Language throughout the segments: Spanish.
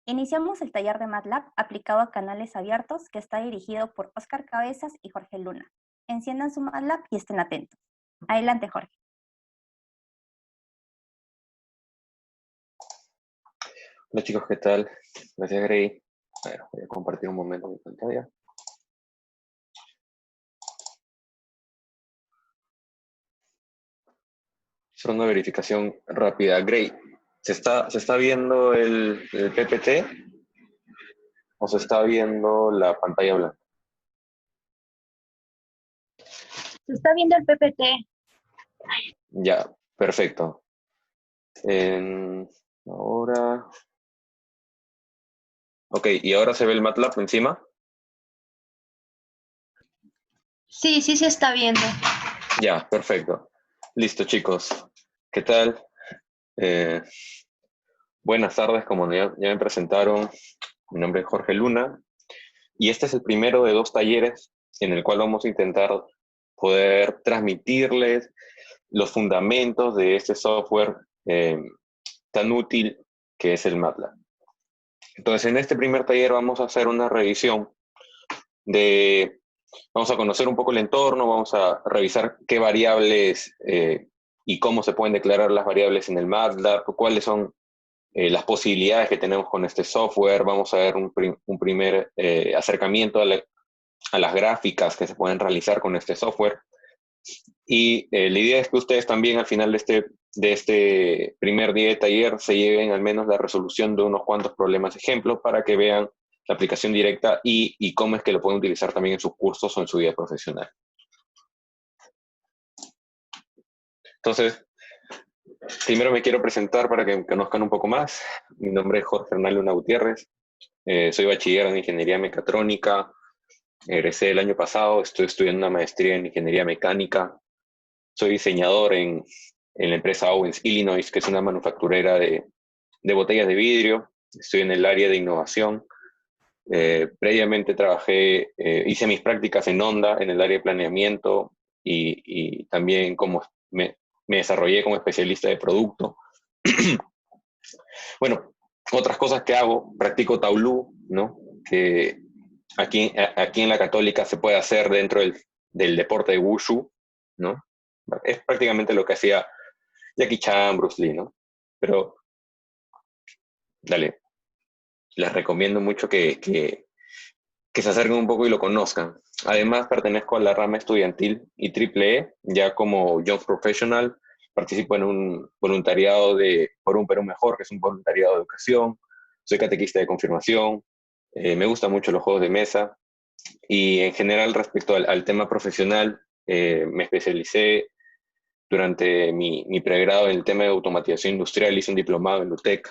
Iniciamos el taller de MATLAB aplicado a canales abiertos que está dirigido por Óscar Cabezas y Jorge Luna. Enciendan su MATLAB y estén atentos. Adelante, Jorge. Hola chicos, ¿qué tal? Gracias, Grey. A ver, voy a compartir un momento mi pantalla. Solo una verificación rápida. Grey, ¿se está viendo el PPT o se está viendo la pantalla blanca? Se está viendo el PPT. Ya, perfecto. Ahora... Ok, ¿y ahora se ve el MATLAB encima? Sí, sí se está viendo. Ya, perfecto. Listo, chicos. ¿Qué tal? Buenas tardes, como ya me presentaron. Mi nombre es Jorge Luna. Y este es el primero de 2 talleres en el cual vamos a intentar poder transmitirles los fundamentos de este software tan útil que es el MATLAB. Entonces, en este primer taller vamos a hacer una revisión vamos a conocer un poco el entorno, vamos a revisar qué variables y cómo se pueden declarar las variables en el MATLAB, cuáles son las posibilidades que tenemos con este software. Vamos a ver un primer acercamiento a las gráficas que se pueden realizar con este software. Y la idea es que ustedes también al final de este primer día de taller se lleven al menos la resolución de unos cuantos problemas ejemplos para que vean la aplicación directa y cómo es que lo pueden utilizar también en sus cursos o en su vida profesional. Entonces, primero me quiero presentar para que me conozcan un poco más. Mi nombre es Jorge Hernán Luna Gutiérrez. Soy bachiller en Ingeniería Mecatrónica. Egresé el año pasado. Estoy estudiando una maestría en Ingeniería Mecánica. Soy diseñador en la empresa Owens Illinois, que es una manufacturera de botellas de vidrio. Estoy en el área de innovación. Previamente hice mis prácticas en Honda, en el área de planeamiento, y también me desarrollé como especialista de producto. Bueno, otras cosas que hago, practico Taolú, ¿no? Que aquí en la Católica se puede hacer dentro del deporte de Wushu, ¿no? Es prácticamente lo que hacía Jackie Chan, Bruce Lee, ¿no? Pero, dale, les recomiendo mucho que se acerquen un poco y lo conozcan. Además, pertenezco a la rama estudiantil y triple E, ya como Young Professional. Participo en un voluntariado de Por un Perú Mejor, que es un voluntariado de educación. Soy catequista de confirmación. Me gustan mucho los juegos de mesa. Y en general, respecto al tema profesional, me especialicé durante mi pregrado en el tema de automatización industrial. Hice un diplomado en LUTEC.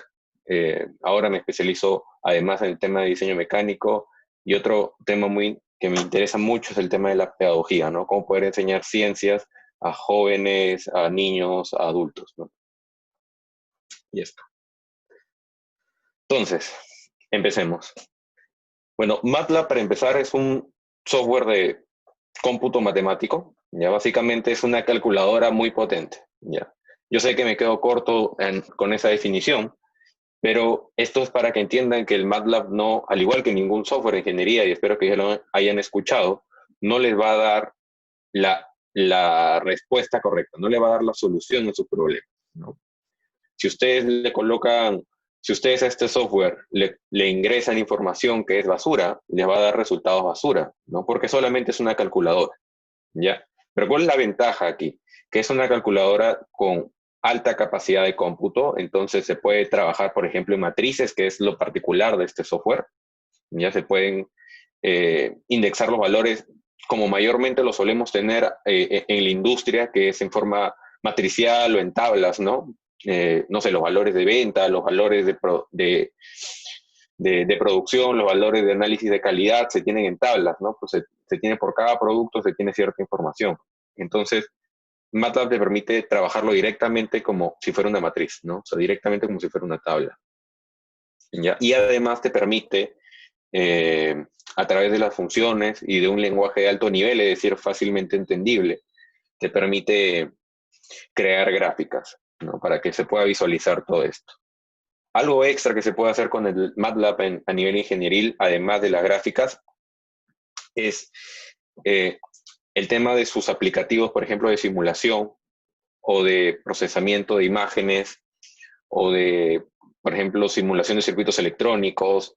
Ahora me especializo además en el tema de diseño mecánico. Y otro tema que me interesa mucho es el tema de la pedagogía, ¿no? Cómo poder enseñar ciencias a jóvenes, a niños, a adultos, ¿no? Y esto. Entonces, empecemos. Bueno, MATLAB, para empezar, es un software de cómputo matemático. Ya básicamente es una calculadora muy potente. Ya. Yo sé que me quedo corto con esa definición, pero esto es para que entiendan que el MATLAB no, al igual que ningún software de ingeniería, y espero que ya lo hayan escuchado, no les va a dar la respuesta correcta, no le va a dar la solución a sus problemas, ¿no? Si ustedes si ustedes a este software le ingresan información que es basura, les va a dar resultados basura, ¿no? Porque solamente es una calculadora, ¿ya? Pero ¿cuál es la ventaja aquí? Que es una calculadora con alta capacidad de cómputo, entonces se puede trabajar, por ejemplo, en matrices, que es lo particular de este software. Ya se pueden indexar los valores como mayormente lo solemos tener en la industria, que es en forma matricial o en tablas, ¿no? No sé, los valores de venta, los valores de producción, los valores de análisis de calidad se tienen en tablas, ¿no? Pues se tiene por cada producto, se tiene cierta información. Entonces, MATLAB te permite trabajarlo directamente como si fuera una matriz, ¿no? O sea, directamente como si fuera una tabla. ¿Ya? Y además te permite, a través de las funciones y de un lenguaje de alto nivel, es decir, fácilmente entendible, te permite crear gráficas, ¿no? Para que se pueda visualizar todo esto. Algo extra que se puede hacer con el MATLAB a nivel ingenieril, además de las gráficas, es el tema de sus aplicativos, por ejemplo, de simulación o de procesamiento de imágenes o de, por ejemplo, simulación de circuitos electrónicos.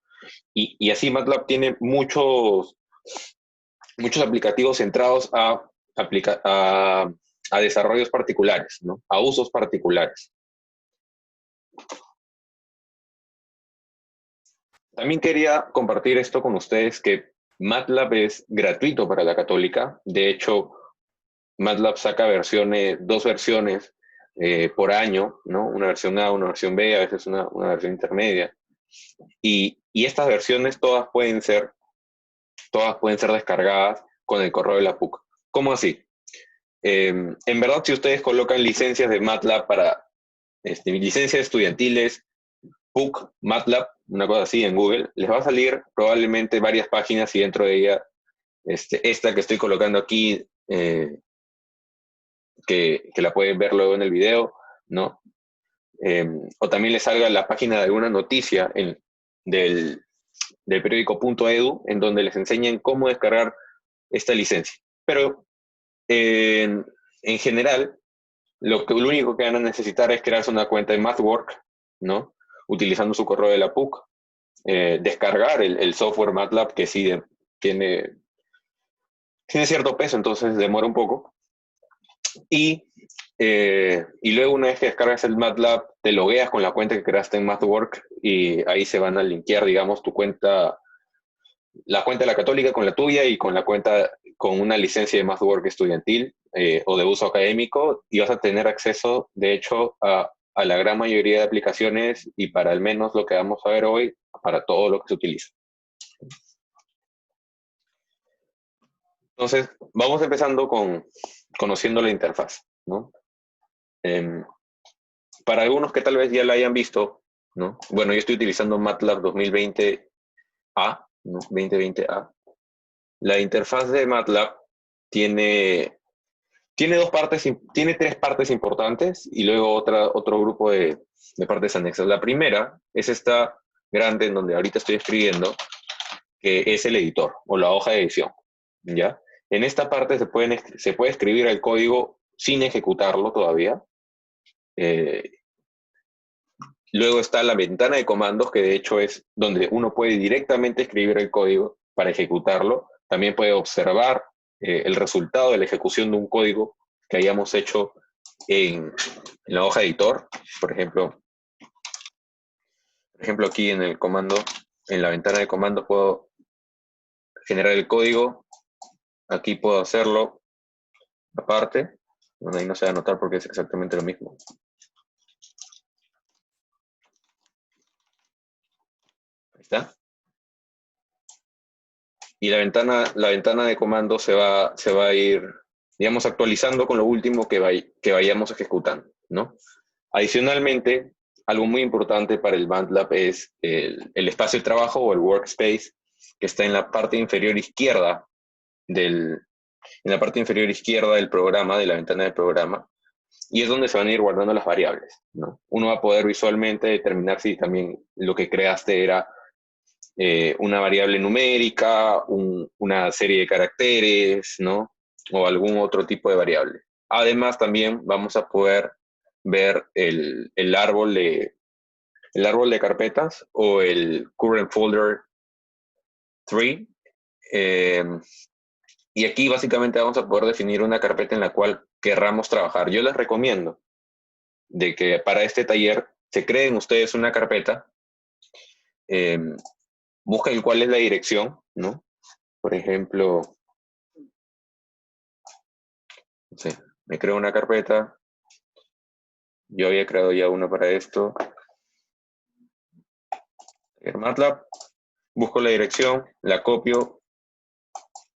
Y así MATLAB tiene muchos aplicativos centrados a desarrollos particulares, ¿no? A usos particulares. También quería compartir esto con ustedes, que MATLAB es gratuito para la Católica. De hecho, MATLAB saca dos versiones por año, ¿no? Una versión A, una versión B, a veces una versión intermedia. Y estas versiones todas pueden ser descargadas con el correo de la PUC. ¿Cómo así? En verdad, si ustedes colocan licencias de MATLAB para licencias estudiantiles, PUC, MATLAB, una cosa así en Google, les va a salir probablemente varias páginas y dentro de ella esta que estoy colocando aquí, que la pueden ver luego en el video, ¿no? O también les salga la página de alguna noticia del periódico .edu, en donde les enseñan cómo descargar esta licencia. Pero en general, lo único que van a necesitar es crearse una cuenta de MathWork, ¿no? Utilizando su correo de la PUC, descargar el software MATLAB, que sí tiene cierto peso, entonces demora un poco. Y luego, una vez que descargas el MATLAB, te logueas con la cuenta que creaste en MathWork y ahí se van a linkear, digamos, tu cuenta, la cuenta de la Católica con la tuya y con la cuenta con una licencia de MathWork estudiantil o de uso académico, y vas a tener acceso, de hecho, a la gran mayoría de aplicaciones y, para al menos lo que vamos a ver hoy, para todo lo que se utiliza. Entonces, vamos empezando conociendo la interfaz, ¿no? Para algunos que tal vez ya la hayan visto, ¿no? Bueno, yo estoy utilizando MATLAB 2020A, ¿no? 2020A. La interfaz de MATLAB tiene tres partes importantes y luego otro grupo de partes anexas. La primera es esta grande en donde ahorita estoy escribiendo, que es el editor o la hoja de edición, ¿ya? En esta parte se puede escribir el código sin ejecutarlo todavía. Luego está la ventana de comandos, que de hecho es donde uno puede directamente escribir el código para ejecutarlo. También puede observar el resultado de la ejecución de un código que hayamos hecho en la hoja editor. Por ejemplo, aquí en el comando, en la ventana de comandos, puedo generar el código. Aquí puedo hacerlo aparte. Bueno, ahí no se va a notar porque es exactamente lo mismo. Ahí está. Y la ventana de comando se va a ir, digamos, actualizando con lo último que vayamos ejecutando, ¿no? Adicionalmente, algo muy importante para el MATLAB es el espacio de trabajo o el workspace, que está en la parte inferior izquierda del programa, de la ventana del programa, y es donde se van a ir guardando las variables, ¿no? Uno va a poder visualmente determinar si también lo que creaste era una variable numérica, una serie de caracteres, ¿no? O algún otro tipo de variable. Además, también vamos a poder ver el árbol de carpetas o el current folder tree. Y aquí básicamente vamos a poder definir una carpeta en la cual querramos trabajar. Yo les recomiendo de que para este taller se creen ustedes una carpeta, busquen cuál es la dirección, ¿no? Por ejemplo, no sé, me creo una carpeta. Yo había creado ya una para esto. MATLAB, busco la dirección, la copio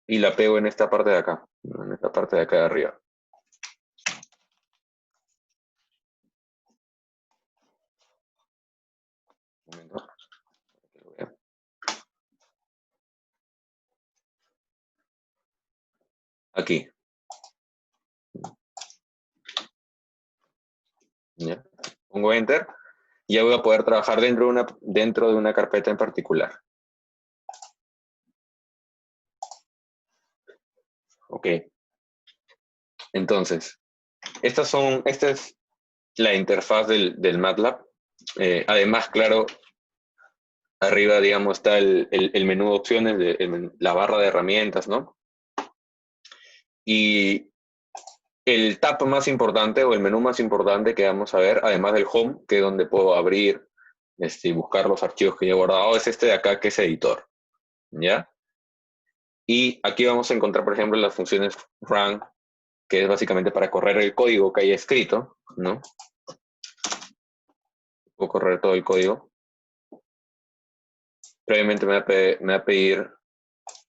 y la pego en esta parte de acá, en esta parte de acá de arriba. Un momento. Aquí. ¿Ya? Pongo Enter ya voy a poder trabajar dentro de una carpeta en particular. Ok. Entonces, esta es la interfaz del MATLAB. Además, claro, arriba, digamos, está el menú de opciones, la barra de herramientas, ¿no? Y el tab más importante o el menú más importante que vamos a ver, además del Home, que es donde puedo abrir y buscar los archivos que yo he guardado, es este de acá, que es Editor, ¿ya? Y aquí vamos a encontrar, por ejemplo, las funciones run, que es básicamente para correr el código que haya escrito, ¿no? Puedo correr todo el código. Previamente me va a pedir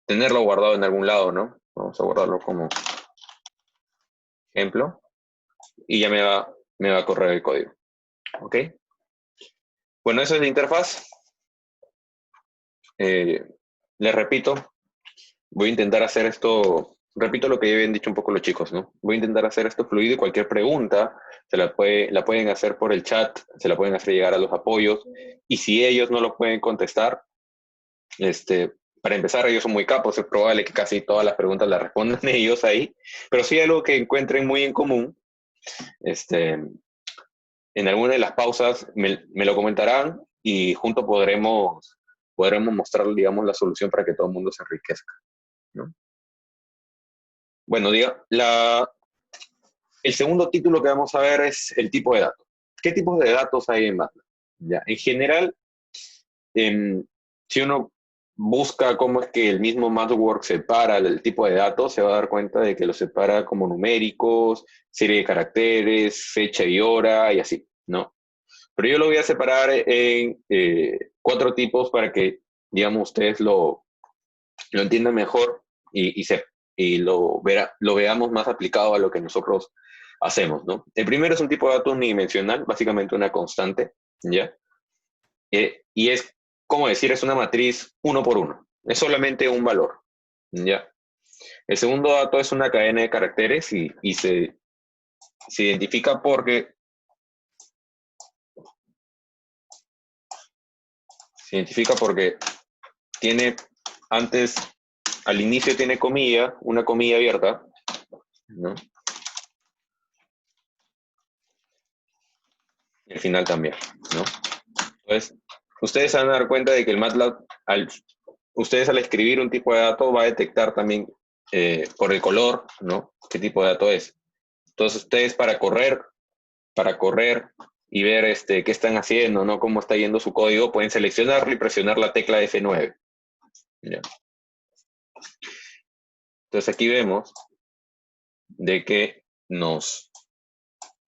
tenerlo guardado en algún lado, ¿no? Vamos a guardarlo como ejemplo. Y ya me va a correr el código. ¿Ok? Bueno, esa es la interfaz. Les repito, voy a intentar hacer esto, repito lo que ya habían dicho un poco los chicos, ¿no? Voy a intentar hacer esto fluido y cualquier pregunta la pueden hacer por el chat, se la pueden hacer llegar a los apoyos, y si ellos no lo pueden contestar, para empezar, ellos son muy capos, es probable que casi todas las preguntas las respondan ellos ahí, pero si hay algo que encuentren muy en común, en alguna de las pausas me lo comentarán y juntos podremos mostrar, digamos, la solución para que todo el mundo se enriquezca, ¿no? Bueno, el segundo título que vamos a ver es el tipo de datos. ¿Qué tipos de datos hay en MATLAB? Ya, en general, si uno busca cómo es que el mismo MathWorks separa el tipo de datos, se va a dar cuenta de que lo separa como numéricos, serie de caracteres, fecha y hora y así, ¿no? Pero yo lo voy a separar en 4 tipos para que, digamos, ustedes lo entiendan mejor y lo veamos más aplicado a lo que nosotros hacemos, ¿no? El primero es un tipo de dato unidimensional, básicamente una constante, ¿ya? Y es, como decir, es una matriz 1 por 1. Es solamente un valor, ¿ya? El segundo dato es una cadena de caracteres y se identifica porque tiene antes, al inicio tiene comilla, una comilla abierta, ¿no? Y al final también, ¿no? Entonces, ustedes se van a dar cuenta de que el MATLAB, ustedes al escribir un tipo de dato va a detectar también por el color, ¿no? ¿Qué tipo de dato es? Entonces, ustedes para correr y ver qué están haciendo, ¿no? Cómo está yendo su código, pueden seleccionarlo y presionar la tecla F9. ¿Ya? Entonces aquí vemos de que nos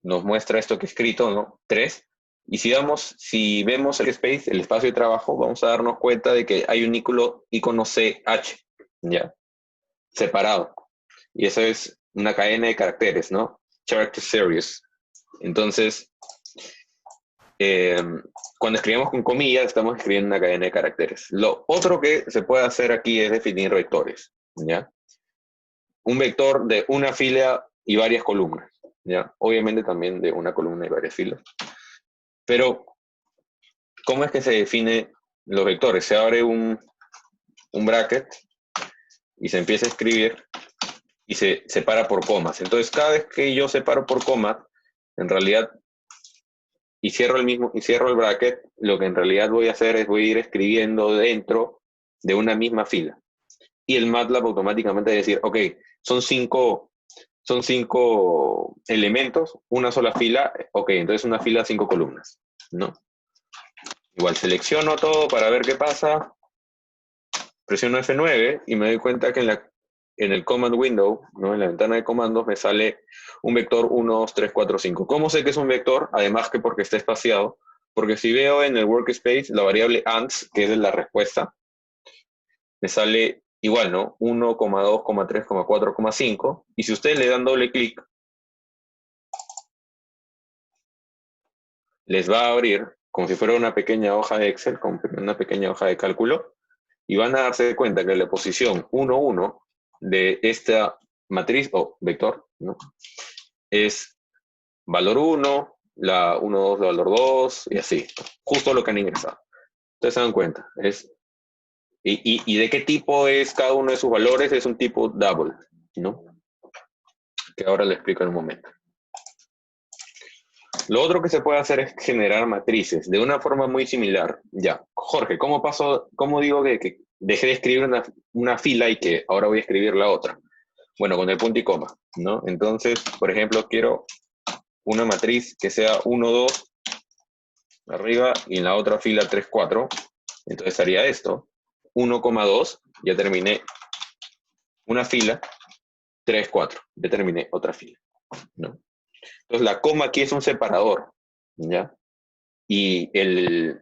muestra esto que he escrito, ¿no? 3. Y si vemos el space, el espacio de trabajo, vamos a darnos cuenta de que hay un icono CH, ¿ya? Separado. Y eso es una cadena de caracteres, ¿no? Character Series. Entonces, cuando escribimos con comillas, estamos escribiendo una cadena de caracteres. Lo otro que se puede hacer aquí es definir vectores, ¿ya? Un vector de una fila y varias columnas, ¿ya? Obviamente también de una columna y varias filas. Pero, ¿cómo es que se define los vectores? Se abre un bracket y se empieza a escribir y se separa por comas. Entonces, cada vez que yo separo por comas, en realidad, y cierro el bracket, lo que en realidad voy a hacer es voy a ir escribiendo dentro de una misma fila. Y el MATLAB automáticamente va a decir, ok, son cinco elementos, una sola fila, ok, entonces una fila, 5 columnas, ¿no? Igual selecciono todo para ver qué pasa, presiono F9 y me doy cuenta que en el command window, ¿no? En la ventana de comandos me sale un vector 1, 2, 3, 4, 5. ¿Cómo sé que es un vector? Además que porque está espaciado, porque si veo en el workspace la variable ans, que es de la respuesta, me sale igual, ¿no? 1, 2, 3, 4, 5. Y si ustedes le dan doble clic, les va a abrir como si fuera una pequeña hoja de Excel, como una pequeña hoja de cálculo, y van a darse cuenta que la posición 1, 1 de esta matriz o vector, ¿no? Es valor 1, la 1, 2 de valor 2, y así. Justo lo que han ingresado. Ustedes se dan cuenta. ¿Y de qué tipo es cada uno de sus valores? Es un tipo double, ¿no? Que ahora le explico en un momento. Lo otro que se puede hacer es generar matrices de una forma muy similar. Ya, Jorge, ¿cómo digo que dejé de escribir una fila y que ahora voy a escribir la otra? Bueno, con el punto y coma, ¿no? Entonces, por ejemplo, quiero una matriz que sea 1, 2, arriba, y en la otra fila 3, 4. Entonces haría esto, 1,2, ya terminé una fila, 3, 4, ya terminé otra fila, ¿no? Entonces la coma aquí es un separador, ¿ya? Y el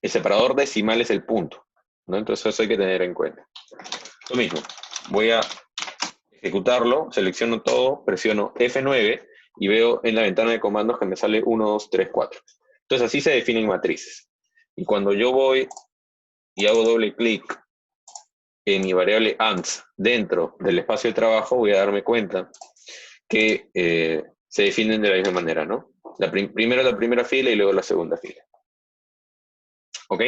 separador decimal es el punto, ¿no? Entonces eso hay que tener en cuenta. Lo mismo, voy a ejecutarlo, selecciono todo, presiono F9 y veo en la ventana de comandos que me sale 1, 2, 3, 4. Entonces así se definen matrices. Y cuando yo voy y hago doble clic en mi variable ANS dentro del espacio de trabajo, voy a darme cuenta que se definen de la misma manera, ¿no? Primero la primera fila y luego la segunda fila. ¿Ok?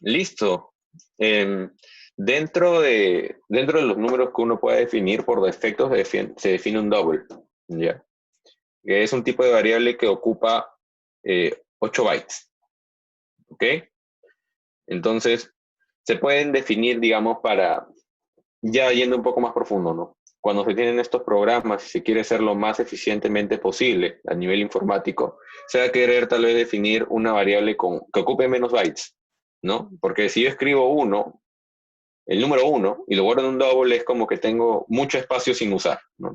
Listo. Dentro de los números que uno puede definir por defecto, se define un double, ¿ya? Que es un tipo de variable que ocupa 8 bytes. ¿Ok? Entonces, se pueden definir, digamos, para, ya yendo un poco más profundo, ¿no? Cuando se tienen estos programas, si se quiere ser lo más eficientemente posible a nivel informático, se va a querer tal vez definir una variable que ocupe menos bytes, ¿no? Porque si yo escribo el número 1, y lo guardo en un double, es como que tengo mucho espacio sin usar, ¿no?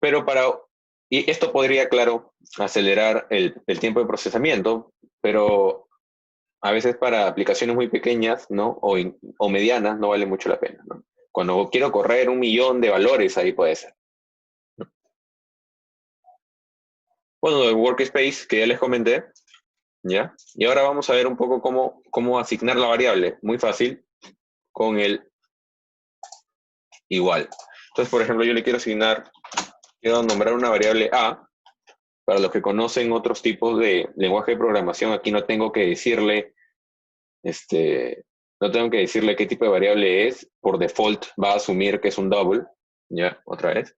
Pero y esto podría, claro, acelerar el tiempo de procesamiento, pero a veces para aplicaciones muy pequeñas, ¿no? O medianas no vale mucho la pena, ¿no? Cuando quiero correr 1.000.000 de valores, ahí puede ser, ¿no? Bueno, el workspace que ya les comenté, ¿ya? Y ahora vamos a ver un poco cómo asignar la variable. Muy fácil, con el igual. Entonces, por ejemplo, yo le quiero nombrar una variable A. Para los que conocen otros tipos de lenguaje de programación, aquí no tengo que decirle qué tipo de variable es. Por default va a asumir que es un double. Ya, otra vez.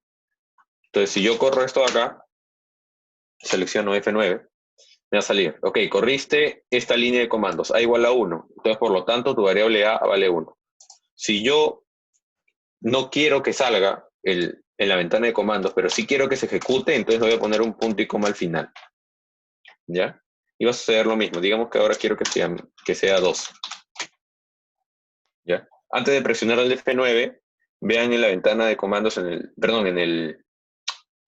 Entonces, si yo corro esto de acá, selecciono F9, me va a salir, ok, corriste esta línea de comandos, A igual a 1. Entonces, por lo tanto, tu variable A vale 1. Si yo no quiero que salga en la ventana de comandos, pero sí quiero que se ejecute, entonces voy a poner un punto y coma al final. ¿Ya? Y va a suceder lo mismo. Digamos que ahora quiero que sea 2. ¿Ya? Antes de presionar el F9, vean en la ventana de comandos, en el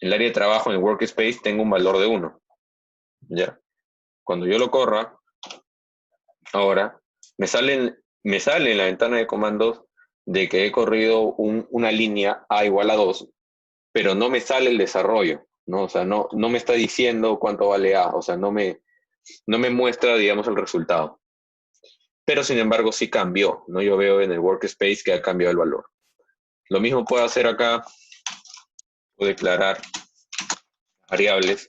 área de trabajo, en el workspace, tengo un valor de 1. ¿Ya? Cuando yo lo corra, ahora, me sale en la ventana de comandos de que he corrido una línea A igual a 2, pero no me sale el desarrollo, ¿no? O sea, no me está diciendo cuánto vale A, o sea, no me muestra, digamos, el resultado. Pero, sin embargo, sí cambió, ¿no? Yo veo en el workspace que ha cambiado el valor. Lo mismo puedo hacer acá, puedo declarar variables.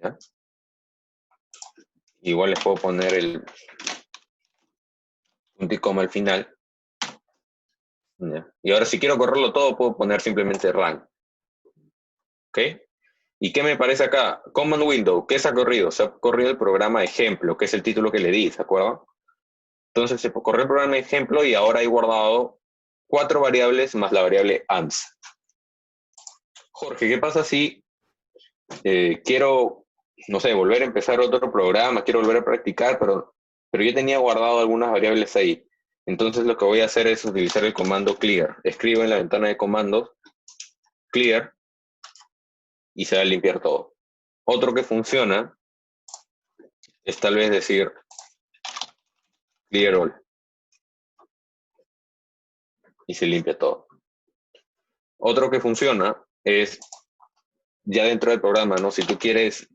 ¿Ya? Igual les puedo poner el punto y coma al final. ¿Ya? Y ahora, si quiero correrlo todo, puedo poner simplemente run. ¿Ok? ¿Y qué me parece acá? Command window, ¿qué se ha corrido? Se ha corrido el programa ejemplo, que es el título que le di, ¿se acuerdan? Entonces se corrió el programa ejemplo y ahora he guardado 4 variables más la variable ans. Jorge, ¿qué pasa si quiero, no sé, volver a empezar otro programa, quiero volver a practicar, pero yo tenía guardado algunas variables ahí? Entonces lo que voy a hacer es utilizar el comando clear. Escribo en la ventana de comandos clear y se va a limpiar todo. Otro que funciona es tal vez decir clear all y se limpia todo. Otro que funciona es ya dentro del programa, ¿no? Si tú quieres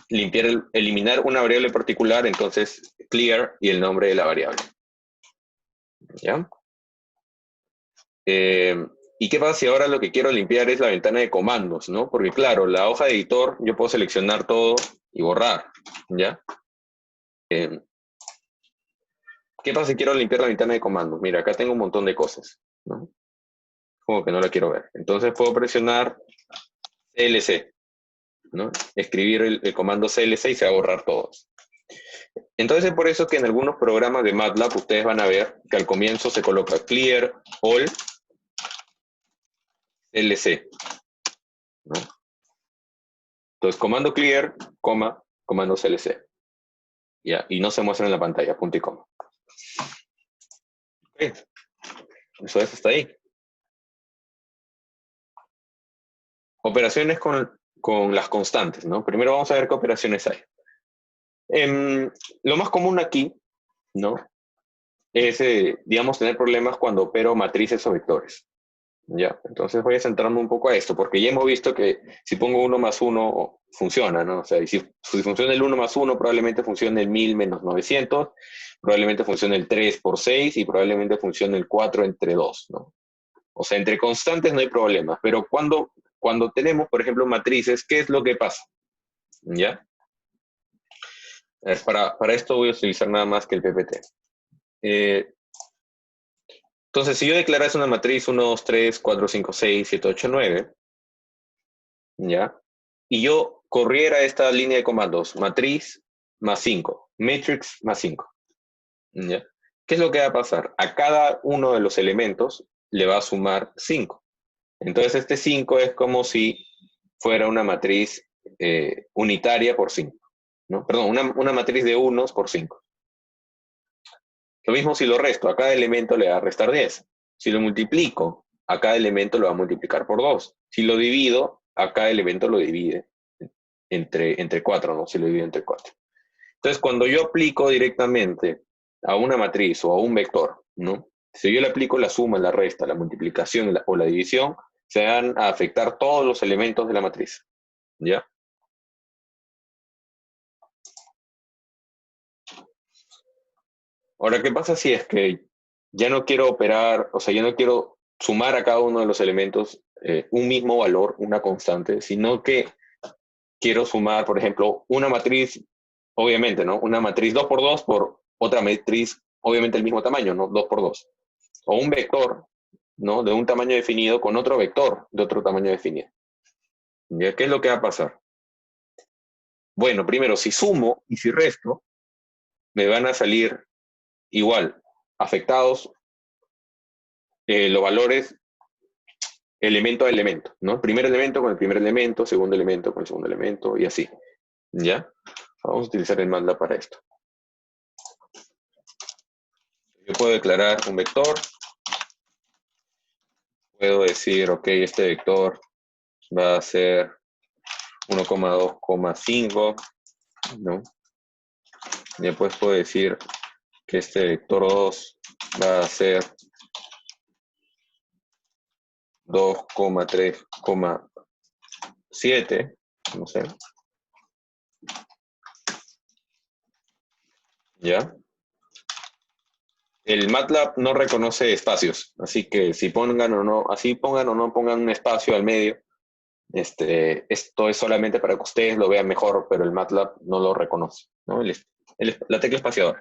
eliminar una variable particular, entonces clear y el nombre de la variable. ¿Ya? ¿Y qué pasa si ahora lo que quiero limpiar es la ventana de comandos, ¿no? Porque claro, la hoja de editor yo puedo seleccionar todo y borrar, ¿ya? ¿Qué pasa si quiero limpiar la ventana de comandos? Mira, acá tengo un montón de cosas, ¿no? Como que no la quiero ver. Entonces puedo presionar CLC, ¿no? Escribir el comando CLC y se va a borrar todo. Entonces es por eso que en algunos programas de MATLAB ustedes van a ver que al comienzo se coloca clear all CLC, ¿no? Entonces comando clear, coma, comando CLC. Ya, y no se muestra en la pantalla, punto y coma. Okay. Eso es hasta ahí. Operaciones con las constantes, ¿no? Primero vamos a ver qué operaciones hay. Lo más común aquí, ¿no? Es, digamos, tener problemas cuando opero matrices o vectores. Ya, entonces voy a centrarme un poco a esto, porque ya hemos visto que si pongo 1 más 1 funciona, ¿no? O sea, y si funciona el 1 más 1, probablemente funcione el 1000 menos 900, probablemente funcione el 3 por 6 y probablemente funcione el 4 entre 2, ¿no? O sea, entre constantes no hay problemas, pero cuando tenemos, por ejemplo, matrices, ¿qué es lo que pasa? ¿Ya? Para esto voy a utilizar nada más que el PPT. Entonces, si yo declarase una matriz 1, 2, 3, 4, 5, 6, 7, 8, 9, ¿ya? Y yo corriera esta línea de comandos, matriz más 5, matrix más 5, ¿ya? ¿Qué es lo que va a pasar? A cada uno de los elementos le va a sumar 5. Entonces, este 5 es como si fuera una matriz unitaria por 5, ¿no? Perdón, una matriz de unos por 5. Lo mismo si lo resto, a cada elemento le va a restar 10. Si lo multiplico, a cada elemento lo va a multiplicar por 2. Si lo divido, a cada elemento lo divide entre 4, ¿no? Si lo divido entre 4. Entonces, cuando yo aplico directamente a una matriz o a un vector, ¿no? Si yo le aplico la suma, la resta, la multiplicación o la división, se van a afectar todos los elementos de la matriz, ¿ya? Ahora, ¿qué pasa si es que ya no quiero operar, o sea, ya no quiero sumar a cada uno de los elementos un mismo valor, una constante, sino que quiero sumar, por ejemplo, una matriz, obviamente, ¿no? Una matriz 2 por 2 por otra matriz, obviamente el mismo tamaño, ¿no? 2 por 2. O un vector, ¿no? De un tamaño definido con otro vector de otro tamaño definido. ¿Ya? ¿Qué es lo que va a pasar? Bueno, primero, si sumo y si resto, me van a salir igual, afectados los valores elemento a elemento, ¿no? Primer elemento con el primer elemento, segundo elemento con el segundo elemento, y así, ¿ya? Vamos a utilizar el MATLAB para esto. Yo puedo declarar un vector, puedo decir, ok, este vector va a ser 1,2,5, ¿no? Y después puedo decir que este vector 2 va a ser 2,3,7, no sé. ¿Ya? El MATLAB no reconoce espacios, así que si pongan o no, pongan un espacio al medio, esto es solamente para que ustedes lo vean mejor, pero el MATLAB no lo reconoce, ¿no? La tecla espaciadora.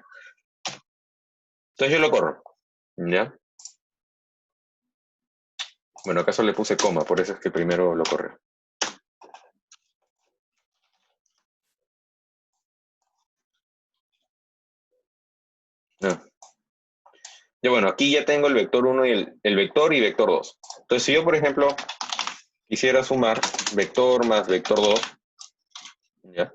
Entonces yo lo corro, ¿ya? Bueno, acaso le puse coma, por eso es que primero lo corre. No. Y bueno, aquí ya tengo el vector 1 y el vector y vector 2. Entonces, si yo, por ejemplo, quisiera sumar vector más vector 2, ¿ya?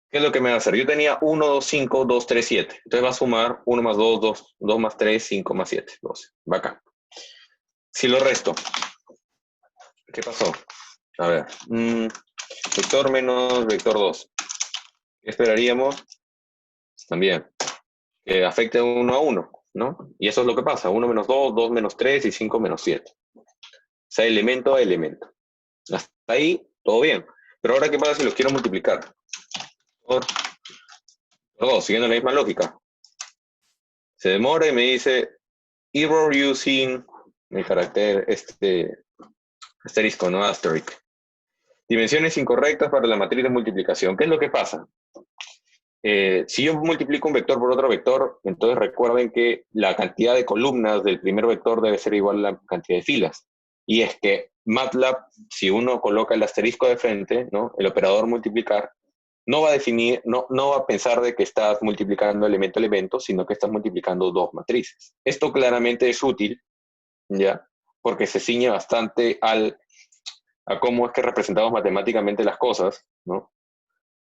¿Qué es lo que me va a hacer? Yo tenía 1, 2, 5, 2, 3, 7. Entonces va a sumar 1 más 2, 2 más 3, 5 más 7, 12. Bacán. Si lo resto, ¿qué pasó? A ver, vector menos vector 2. ¿Qué esperaríamos? También que afecte 1 a 1, ¿no? Y eso es lo que pasa. 1 menos 2, 2 menos 3 y 5 menos 7. O sea, elemento a elemento. Hasta ahí, todo bien. Pero ahora, ¿qué pasa si los quiero multiplicar? Por 2, siguiendo la misma lógica. Se demora y me dice, error using el carácter asterisco, ¿no? Asterisk. Dimensiones incorrectas para la matriz de multiplicación. ¿Qué es lo que pasa? Si yo multiplico un vector por otro vector, entonces recuerden que la cantidad de columnas del primer vector debe ser igual a la cantidad de filas. Y es que MATLAB, si uno coloca el asterisco de frente, ¿no? El operador multiplicar, no va a definir, no va a pensar de que estás multiplicando elemento a elemento, sino que estás multiplicando dos matrices. Esto claramente es útil, ¿ya? Porque se ciñe bastante a cómo es que representamos matemáticamente las cosas, ¿no?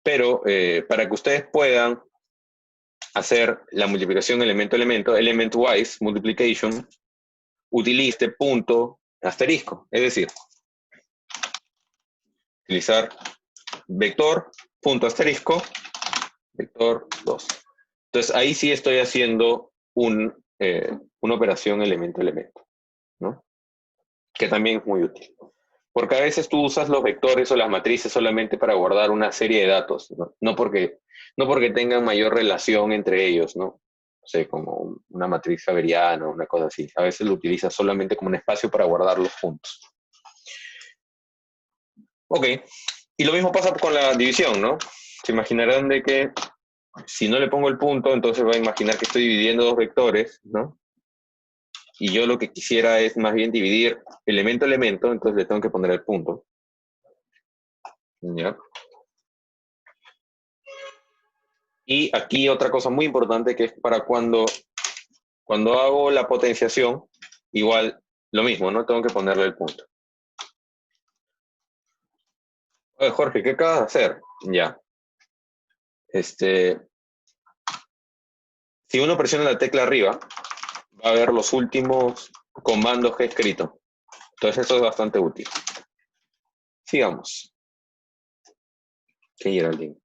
Pero para que ustedes puedan hacer la multiplicación elemento a elemento, element-wise multiplication, utilice punto asterisco. Es decir, utilizar vector, punto asterisco, vector 2. Entonces ahí sí estoy haciendo una operación elemento a elemento, ¿no? Que también es muy útil. Porque a veces tú usas los vectores o las matrices solamente para guardar una serie de datos, ¿no? No porque tengan mayor relación entre ellos, ¿no? O sea, como una matriz abeliana o una cosa así. A veces lo utilizas solamente como un espacio para guardar los puntos. Ok. Y lo mismo pasa con la división, ¿no? Se imaginarán de que si no le pongo el punto, entonces va a imaginar que estoy dividiendo dos vectores, ¿no? Y yo lo que quisiera es más bien dividir elemento a elemento, entonces le tengo que poner el punto. ¿Ya? Y aquí otra cosa muy importante que es para cuando hago la potenciación, igual lo mismo, ¿no? Tengo que ponerle el punto. Oye, Jorge, ¿qué acabas de hacer? Ya. Si uno presiona la tecla arriba, va a ver los últimos comandos que he escrito. Entonces eso es bastante útil. Sigamos. ¿Qué era el link?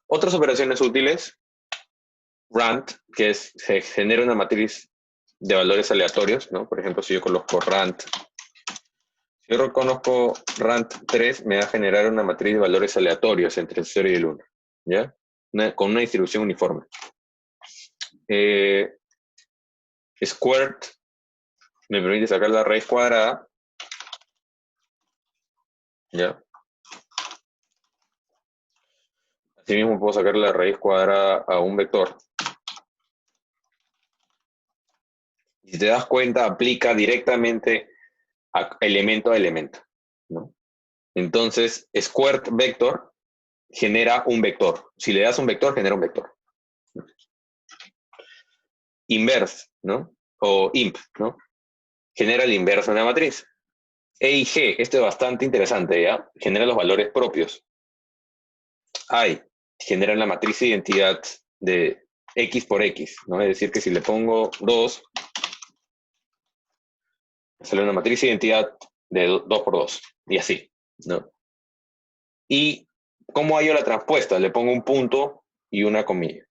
Otras operaciones útiles. Rand, que se genera una matriz de valores aleatorios, ¿no? Por ejemplo, si yo coloco Rand, si yo reconozco Rand 3, me va a generar una matriz de valores aleatorios entre el 0 y el 1, ¿ya? Con una distribución uniforme. Squared me permite sacar la raíz cuadrada, ¿ya? Asimismo puedo sacar la raíz cuadrada a un vector. Y si te das cuenta, aplica directamente a elemento, ¿no? Entonces, squared vector genera un vector. Si le das un vector, genera un vector. Inverse, ¿no? O imp, ¿no? Genera el inverso de una matriz. E y G, esto es bastante interesante, ¿ya? Genera los valores propios. I, genera la matriz de identidad de X por X, ¿no? Es decir, que si le pongo 2, sale una matriz de identidad de 2 por 2, y así, ¿no? Y, ¿cómo hallo la transpuesta? Le pongo un punto y una comilla.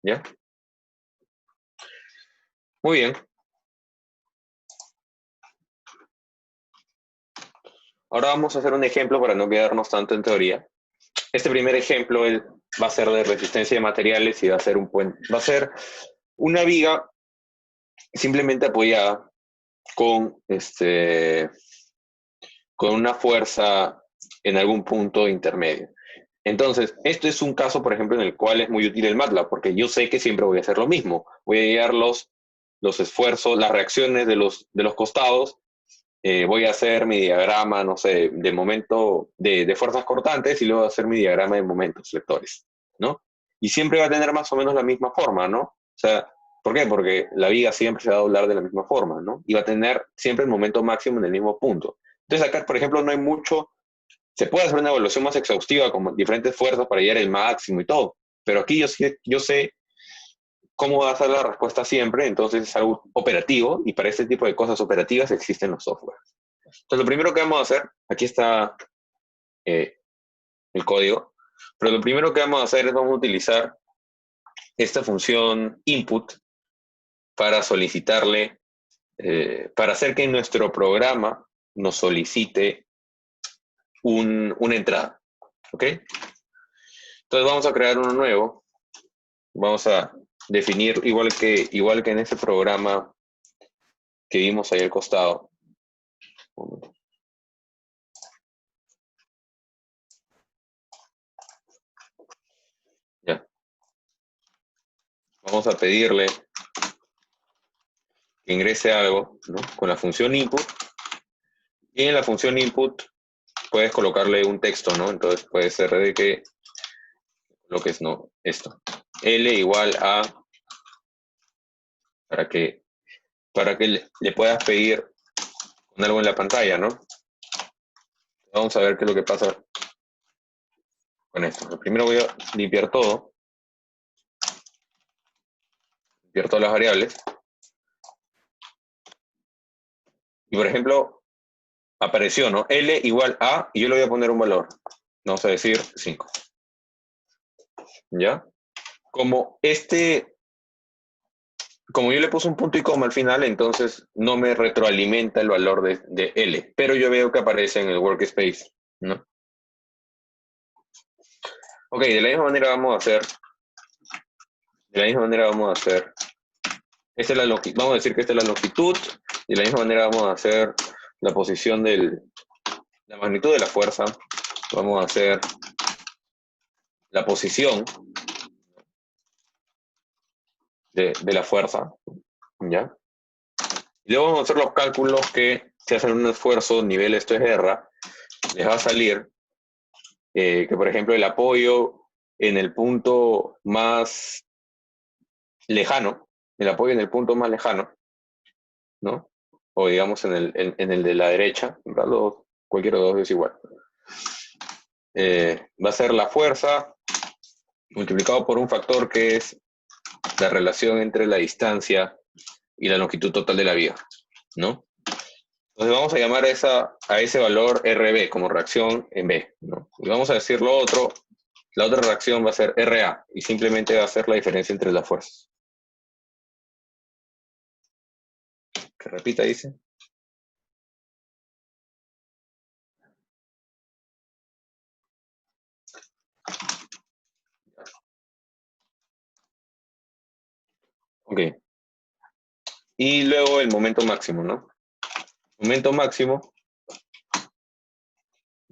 ¿Ya? Muy bien. Ahora vamos a hacer un ejemplo para no quedarnos tanto en teoría. Este primer ejemplo va a ser de resistencia de materiales y va a ser una viga simplemente apoyada con una fuerza en algún punto intermedio. Entonces, esto es un caso, por ejemplo, en el cual es muy útil el MATLAB, porque yo sé que siempre voy a hacer lo mismo. Voy a llevar los esfuerzos, las reacciones de los costados. Voy a hacer mi diagrama, no sé, de momento de fuerzas cortantes y luego voy a hacer mi diagrama de momentos lectores, ¿no? Y siempre va a tener más o menos la misma forma, ¿no? O sea, ¿por qué? Porque la viga siempre se va a doblar de la misma forma, ¿no? Y va a tener siempre el momento máximo en el mismo punto. Entonces acá, por ejemplo, no hay mucho, se puede hacer una evaluación más exhaustiva con diferentes fuerzas para llegar al máximo y todo, pero aquí yo sé cómo va a ser la respuesta siempre, entonces es algo operativo, y para este tipo de cosas operativas existen los softwares. Entonces lo primero que vamos a hacer, aquí está el código, pero lo primero que vamos a hacer es vamos a utilizar esta función input para solicitarle, para hacer que nuestro programa nos solicite una entrada, ¿ok? Entonces vamos a crear uno nuevo. Vamos a definir igual que en ese programa que vimos ahí al costado. Ya. Vamos a pedirle que ingrese algo, ¿no? Con la función input. Y en la función input puedes colocarle un texto, ¿no? Entonces puede ser de que lo que es, no, esto. L igual a, para que le puedas pedir con algo en la pantalla, ¿no? Vamos a ver qué es lo que pasa con esto. Primero voy a limpiar todo. Limpiar todas las variables. Y por ejemplo, apareció, ¿no? L igual a, y yo le voy a poner un valor. Vamos a decir 5. ¿Ya? Como yo le puse un punto y coma al final, entonces no me retroalimenta el valor de L, pero yo veo que aparece en el workspace, ¿no? Ok, de la misma manera vamos a hacer, esta es la longitud, vamos a decir que esta es la longitud, y de la misma manera vamos a hacer la posición la magnitud de la fuerza, vamos a hacer la posición de la fuerza, ¿ya? Y luego vamos a hacer los cálculos que si hacen un esfuerzo, nivel esto es R, les va a salir que, por ejemplo, el apoyo en el punto más lejano, ¿no? O digamos en el de la derecha, cualquiera de los dos es igual. Va a ser la fuerza multiplicado por un factor que es la relación entre la distancia y la longitud total de la vía, ¿no? Entonces vamos a llamar a ese valor RB como reacción en B, ¿no? Y vamos a decir lo otro, la otra reacción va a ser RA y simplemente va a ser la diferencia entre las fuerzas. Que repita, dice. Ok. Y luego el momento máximo, ¿no? Momento máximo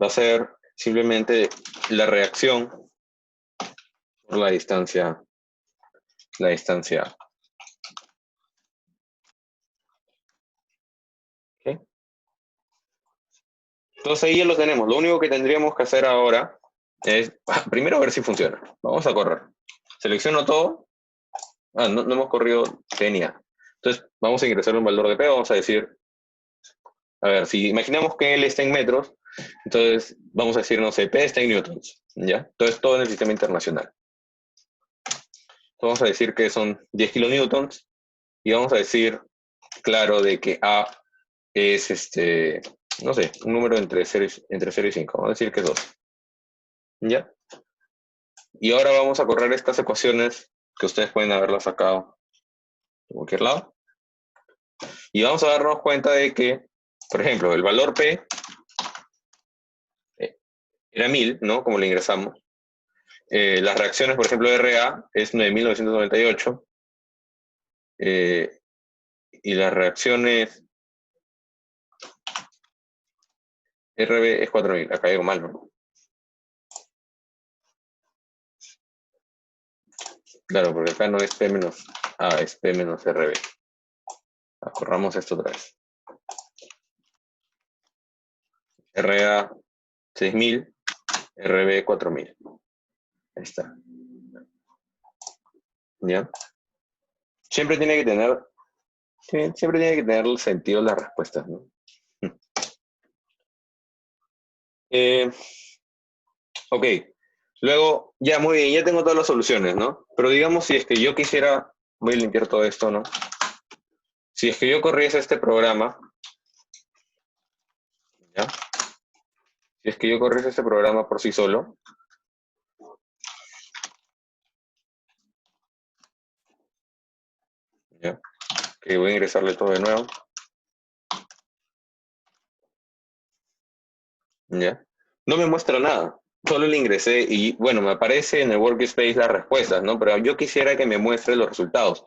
va a ser simplemente la reacción por la distancia. ¿Okay? Entonces ahí ya lo tenemos. Lo único que tendríamos que hacer ahora es, primero ver si funciona. Vamos a correr. Selecciono todo. No hemos corrido TNA. Entonces vamos a ingresar un valor de P. Vamos a decir, a ver, si imaginamos que L está en metros, entonces vamos a decir, no sé, P está en newtons. ¿Ya? Entonces todo en el sistema internacional. Vamos a decir que son 10 kilonewtons y vamos a decir, claro, de que A es, no sé, un número entre 0 y 5. Vamos a decir que es 2. ¿Ya? Y ahora vamos a correr estas ecuaciones que ustedes pueden haberlas sacado de cualquier lado. Y vamos a darnos cuenta de que, por ejemplo, el valor P era 1000, ¿no? Como le ingresamos. Las reacciones, por ejemplo, RA es 9998. Y las reacciones RB es 4000. Acá digo mal, ¿no? Claro, porque acá no es P menos A, es P menos RB. Corramos esto otra vez. RA 6000, RB 4000. Ahí está. ¿Ya? Siempre tiene que tener sentido las respuestas, ¿no? Ok. Luego, ya muy bien, ya tengo todas las soluciones, ¿no? Pero digamos, si es que yo quisiera, voy a limpiar todo esto, ¿no? Si es que yo corriese este programa, ¿ya? Si es que yo corriese este programa por sí solo, ¿ya? Que voy a ingresarle todo de nuevo, ¿ya? No me muestra nada. solo le ingresé y, bueno, me aparece en el workspace las respuestas, ¿no? Pero yo quisiera que me muestre los resultados.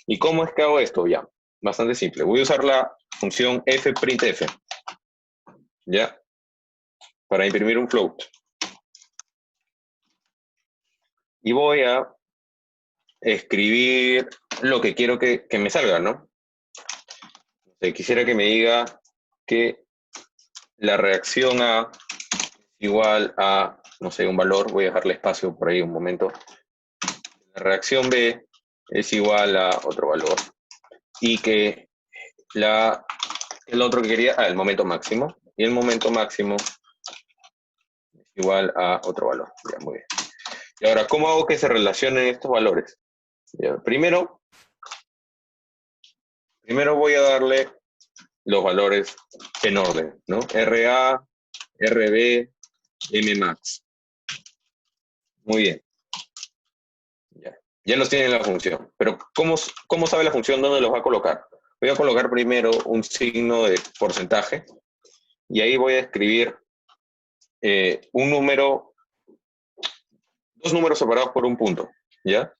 ¿Y cómo es que hago esto? Ya, bastante simple. Voy a usar la función fprintf, ¿ya? Para imprimir un float. Y voy a escribir lo que quiero que me salga, ¿no? Quisiera que me diga que la reacción A igual a, no sé, un valor, voy a dejarle espacio por ahí un momento. La reacción B es igual a otro valor. Y que el otro que quería, el momento máximo. Y el momento máximo es igual a otro valor. Ya, muy bien. Y ahora, ¿cómo hago que se relacionen estos valores? Ya, primero voy a darle los valores en orden, ¿no? RA, RB, Mmax. Muy bien. Ya los tiene en la función. Pero ¿cómo sabe la función dónde los va a colocar? Voy a colocar primero un signo de porcentaje y ahí voy a escribir un número, dos números separados por un punto, ¿ya?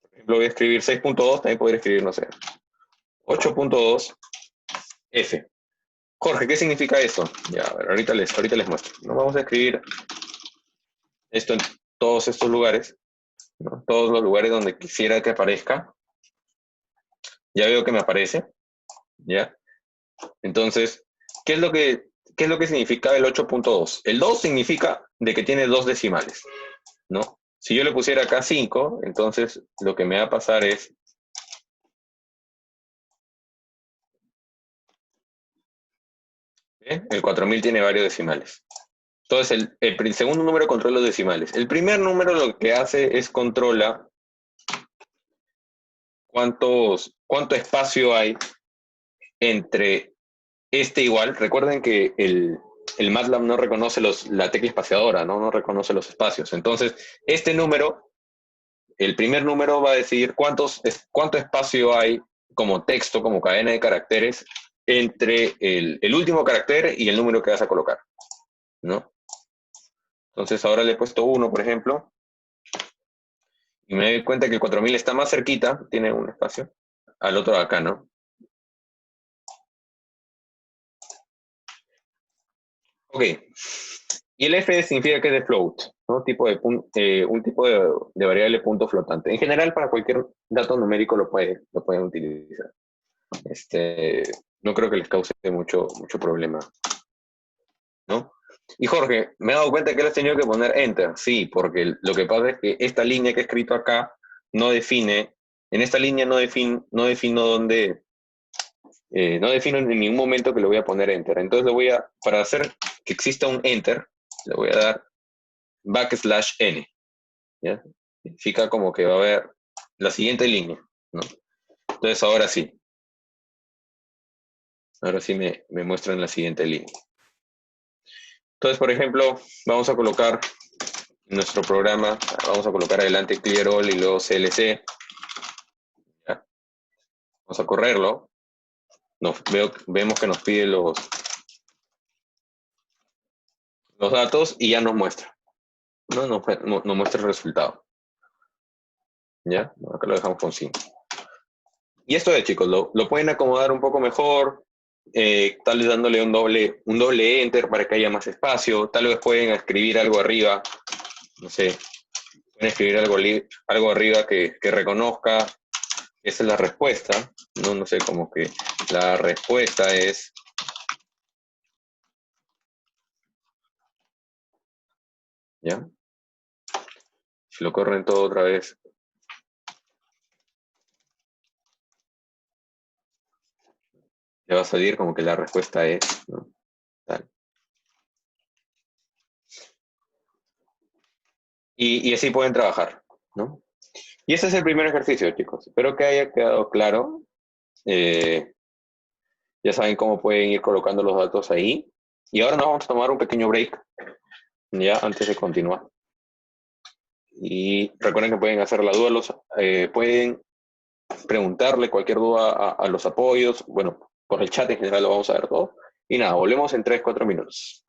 Por ejemplo, voy a escribir 6.2, también podría escribir, no sé, 8.2 F. Jorge, ¿qué significa esto? Ya, a ver, ahorita les muestro. ¿No? Vamos a escribir esto en todos estos lugares, ¿no? Todos los lugares donde quisiera que aparezca. Ya veo que me aparece, ¿ya? Entonces, ¿qué es lo que significa el 8.2? El 2 significa de que tiene dos decimales, ¿no? Si yo le pusiera acá 5, entonces lo que me va a pasar es el 4000 tiene varios decimales. Entonces, el segundo número controla los decimales. El primer número lo que hace es controla cuánto espacio hay entre este igual. Recuerden que el MATLAB no reconoce la tecla espaciadora, ¿no? No reconoce los espacios. Entonces, este número, el primer número va a decir cuánto espacio hay como texto, como cadena de caracteres, entre el último carácter y el número que vas a colocar, ¿no? Entonces ahora le he puesto 1, por ejemplo, y me doy cuenta que el 4000 está más cerquita, tiene un espacio, al otro de acá, ¿no? Ok. Y el F significa que es de float, ¿no? Un tipo de variable punto flotante. En general, para cualquier dato numérico lo pueden utilizar. No creo que les cause mucho problema, ¿no? Y Jorge, me he dado cuenta que le has tenido que poner Enter. Sí, porque lo que pasa es que esta línea que he escrito acá no define, en esta línea no defino dónde, no defino en ningún momento que le voy a poner Enter. Entonces para hacer que exista un Enter, le voy a dar \n, ¿ya? Significa como que va a haber la siguiente línea, ¿no? Entonces ahora sí me muestran la siguiente línea. Entonces, por ejemplo, vamos a colocar nuestro programa, vamos a colocar adelante clear all y luego CLC. ¿Ya? Vamos a correrlo. Vemos que nos pide los datos y ya nos muestra. ¿No? Nos muestra el resultado. ¿Ya? Acá lo dejamos con 5. Y esto es, chicos, lo pueden acomodar un poco mejor, tal vez dándole un doble enter para que haya más espacio, tal vez pueden escribir algo arriba, no sé, pueden escribir algo arriba que reconozca, esa es la respuesta, no sé, como que la respuesta es, ¿ya? Si lo corren todo otra vez, le va a salir como que la respuesta es, ¿no? Tal. Y así pueden trabajar, ¿no? Y ese es el primer ejercicio, chicos. Espero que haya quedado claro. Ya saben cómo pueden ir colocando los datos ahí. Y ahora nos vamos a tomar un pequeño break, ya antes de continuar. Y recuerden que pueden hacer la duda, pueden preguntarle cualquier duda a los apoyos. Bueno, por el chat en general lo vamos a ver todo. Y nada, volvemos en 3-4 minutos.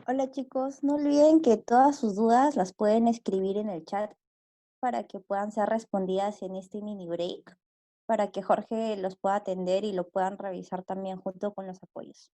Hola chicos, no olviden que todas sus dudas las pueden escribir en el chat para que puedan ser respondidas en este mini break, para que Jorge los pueda atender y lo puedan revisar también junto con los apoyos.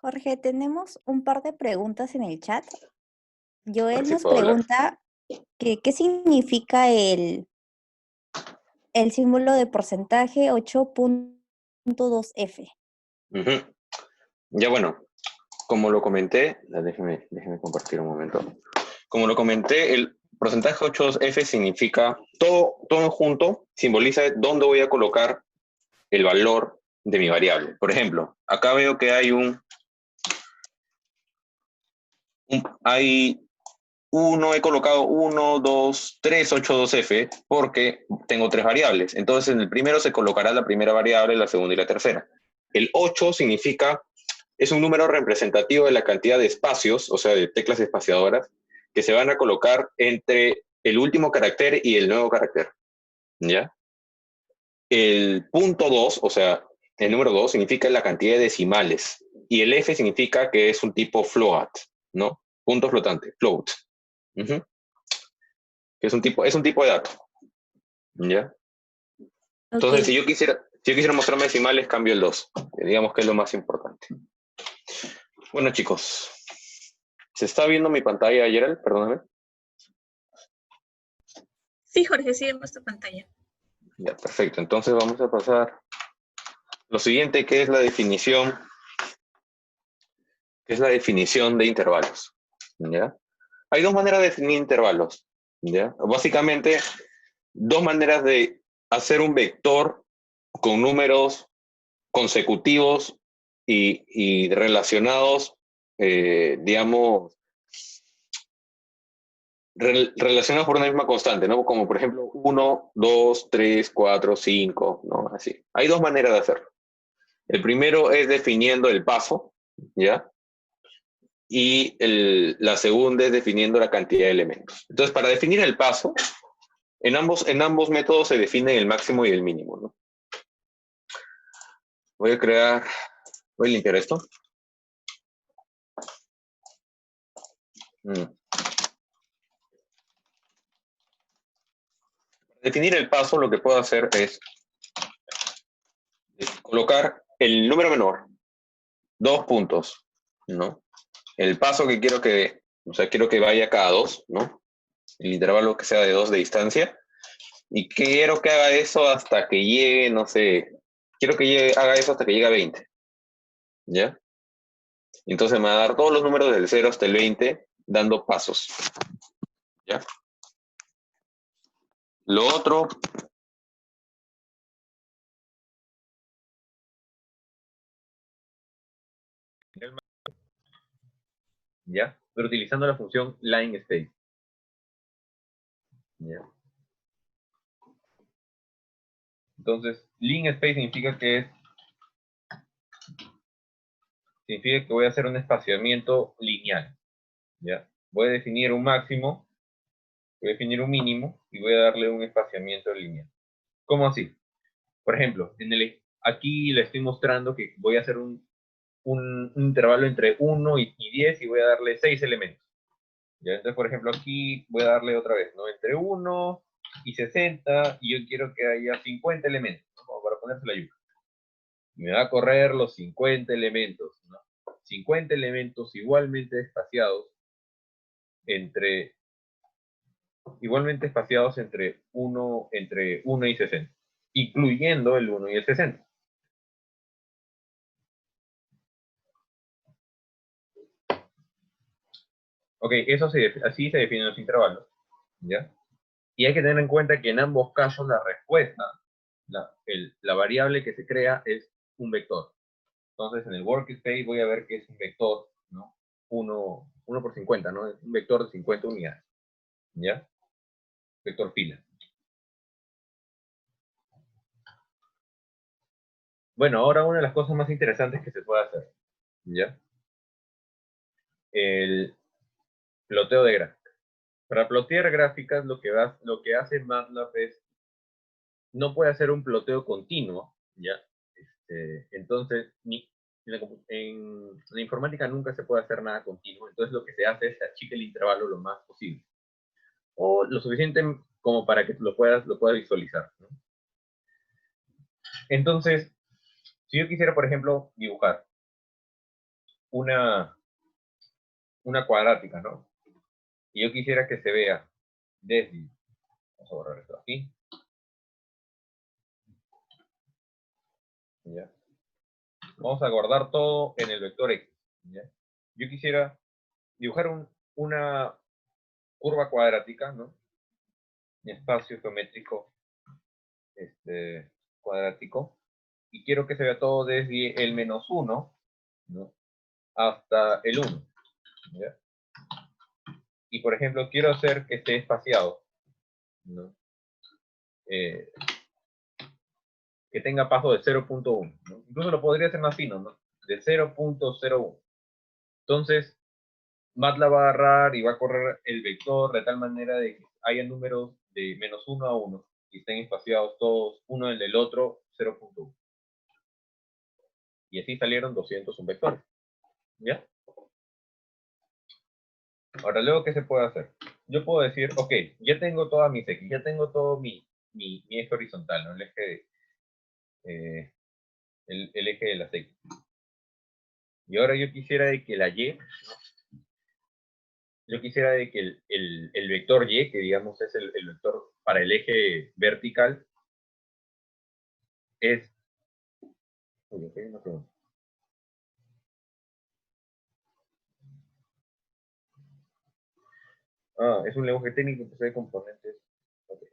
Jorge, tenemos un par de preguntas en el chat. A ver Joel si nos puedo hablar. pregunta qué significa el símbolo de porcentaje 8.2F. Ujú. Ya bueno, como lo comenté, déjeme compartir un momento. Como lo comenté, el porcentaje 8F significa todo junto, simboliza dónde voy a colocar el valor de mi variable. Por ejemplo, acá veo que hay he colocado 1, 2, 3, 8, 2F porque tengo tres variables. Entonces en el primero se colocará la primera variable, la segunda y la tercera. El 8 significa, es un número representativo de la cantidad de espacios, o sea, de teclas espaciadoras, que se van a colocar entre el último carácter y el nuevo carácter. ¿Ya? El punto 2, o sea, el número 2 significa la cantidad de decimales. Y el F significa que es un tipo float, ¿no? Punto flotante, float. Uh-huh. Que es un tipo de dato. ¿Ya? Ok, Entonces, si yo quisiera mostrarme decimales, cambio el 2. Que digamos que es lo más importante. Bueno, chicos. ¿Se está viendo mi pantalla, Gerald? Perdóname. Sí, Jorge, sí vemos tu pantalla. Ya, perfecto. Entonces vamos a pasar lo siguiente, que es la definición de intervalos. ¿Ya? Hay dos maneras de definir intervalos. ¿Ya? Básicamente, dos maneras de hacer un vector con números consecutivos y relacionados, digamos, relacionados por una misma constante, ¿no? Como por ejemplo 1, 2, 3, 4, 5, ¿no? Así. Hay dos maneras de hacerlo. El primero es definiendo el paso, ¿ya? Y la segunda es definiendo la cantidad de elementos. Entonces, para definir el paso, en ambos métodos se define el máximo y el mínimo, ¿no? Voy a limpiar esto. Para definir el paso, lo que puedo hacer es colocar el número menor, 2 puntos, ¿no? El paso que quiero que vaya cada 2, ¿no? El intervalo que sea de 2 de distancia. Y quiero que haga eso hasta que llegue, no sé, haga eso hasta que llegue a 20, ¿ya? Entonces me va a dar todos los números del 0 hasta el 20 dando pasos, ¿ya? Lo otro, ¿ya? Pero utilizando la función line space, ¿ya? Entonces, line space significa que voy a hacer un espaciamiento lineal, ¿ya? Voy a definir un máximo, voy a definir un mínimo y voy a darle un espaciamiento lineal. ¿Cómo así? Por ejemplo, aquí le estoy mostrando que voy a hacer un intervalo entre 1 y 10 y voy a darle 6 elementos. ¿Ya? Entonces, por ejemplo, aquí voy a darle otra vez, ¿no? Entre 1 y 60 y yo quiero que haya 50 elementos, ¿no? Como para ponerse la yuca. Y me va a correr los 50 elementos, ¿no? 50 elementos igualmente espaciados entre 1 y 60, incluyendo el 1 y el 60. Ok, así se definen los intervalos, ¿ya? Y hay que tener en cuenta que en ambos casos la respuesta, la variable que se crea es un vector. Entonces en el workspace voy a ver que es un vector, ¿no? 1 por 50, ¿no? Es un vector de 50 unidades, ¿ya? Vector fila. Bueno, ahora una de las cosas más interesantes que se puede hacer, ¿ya? El ploteo de gráficas. Para plotear gráficas lo que hace MATLAB es, no puede hacer un ploteo continuo, ¿ya? Entonces, en la informática nunca se puede hacer nada continuo, entonces lo que se hace es se achica el intervalo lo más posible, o lo suficiente como para que lo puedas visualizar, ¿no? Entonces, si yo quisiera, por ejemplo, dibujar una cuadrática, ¿no? Y yo quisiera que se vea desde, vamos a borrar esto aquí, ¿ya? Vamos a guardar todo en el vector X, ¿ya? Yo quisiera dibujar una curva cuadrática, ¿no? Mi espacio geométrico cuadrático, y quiero que se vea todo desde el -1, ¿no? Hasta el 1, ¿ya? Y por ejemplo, quiero hacer que esté espaciado, ¿no? Que tenga paso de 0.1, ¿no? Incluso lo podría hacer más fino, ¿no? De 0.01. Entonces, MATLAB va a agarrar y va a correr el vector de tal manera de que haya números de -1 a 1 y estén espaciados todos uno en el otro 0.1. Y así salieron 201 vectores. ¿Ya? Ahora, luego, ¿qué se puede hacer? Yo puedo decir, ok, ya tengo todas mis X, ya tengo todo mi eje horizontal, ¿no? El eje de las X. Y ahora yo quisiera de que la Y, yo quisiera de que el vector Y, que digamos es el vector para el eje vertical, es... Uy, aquí hay una pregunta. Ah, es un lenguaje técnico que posee componentes. Okay,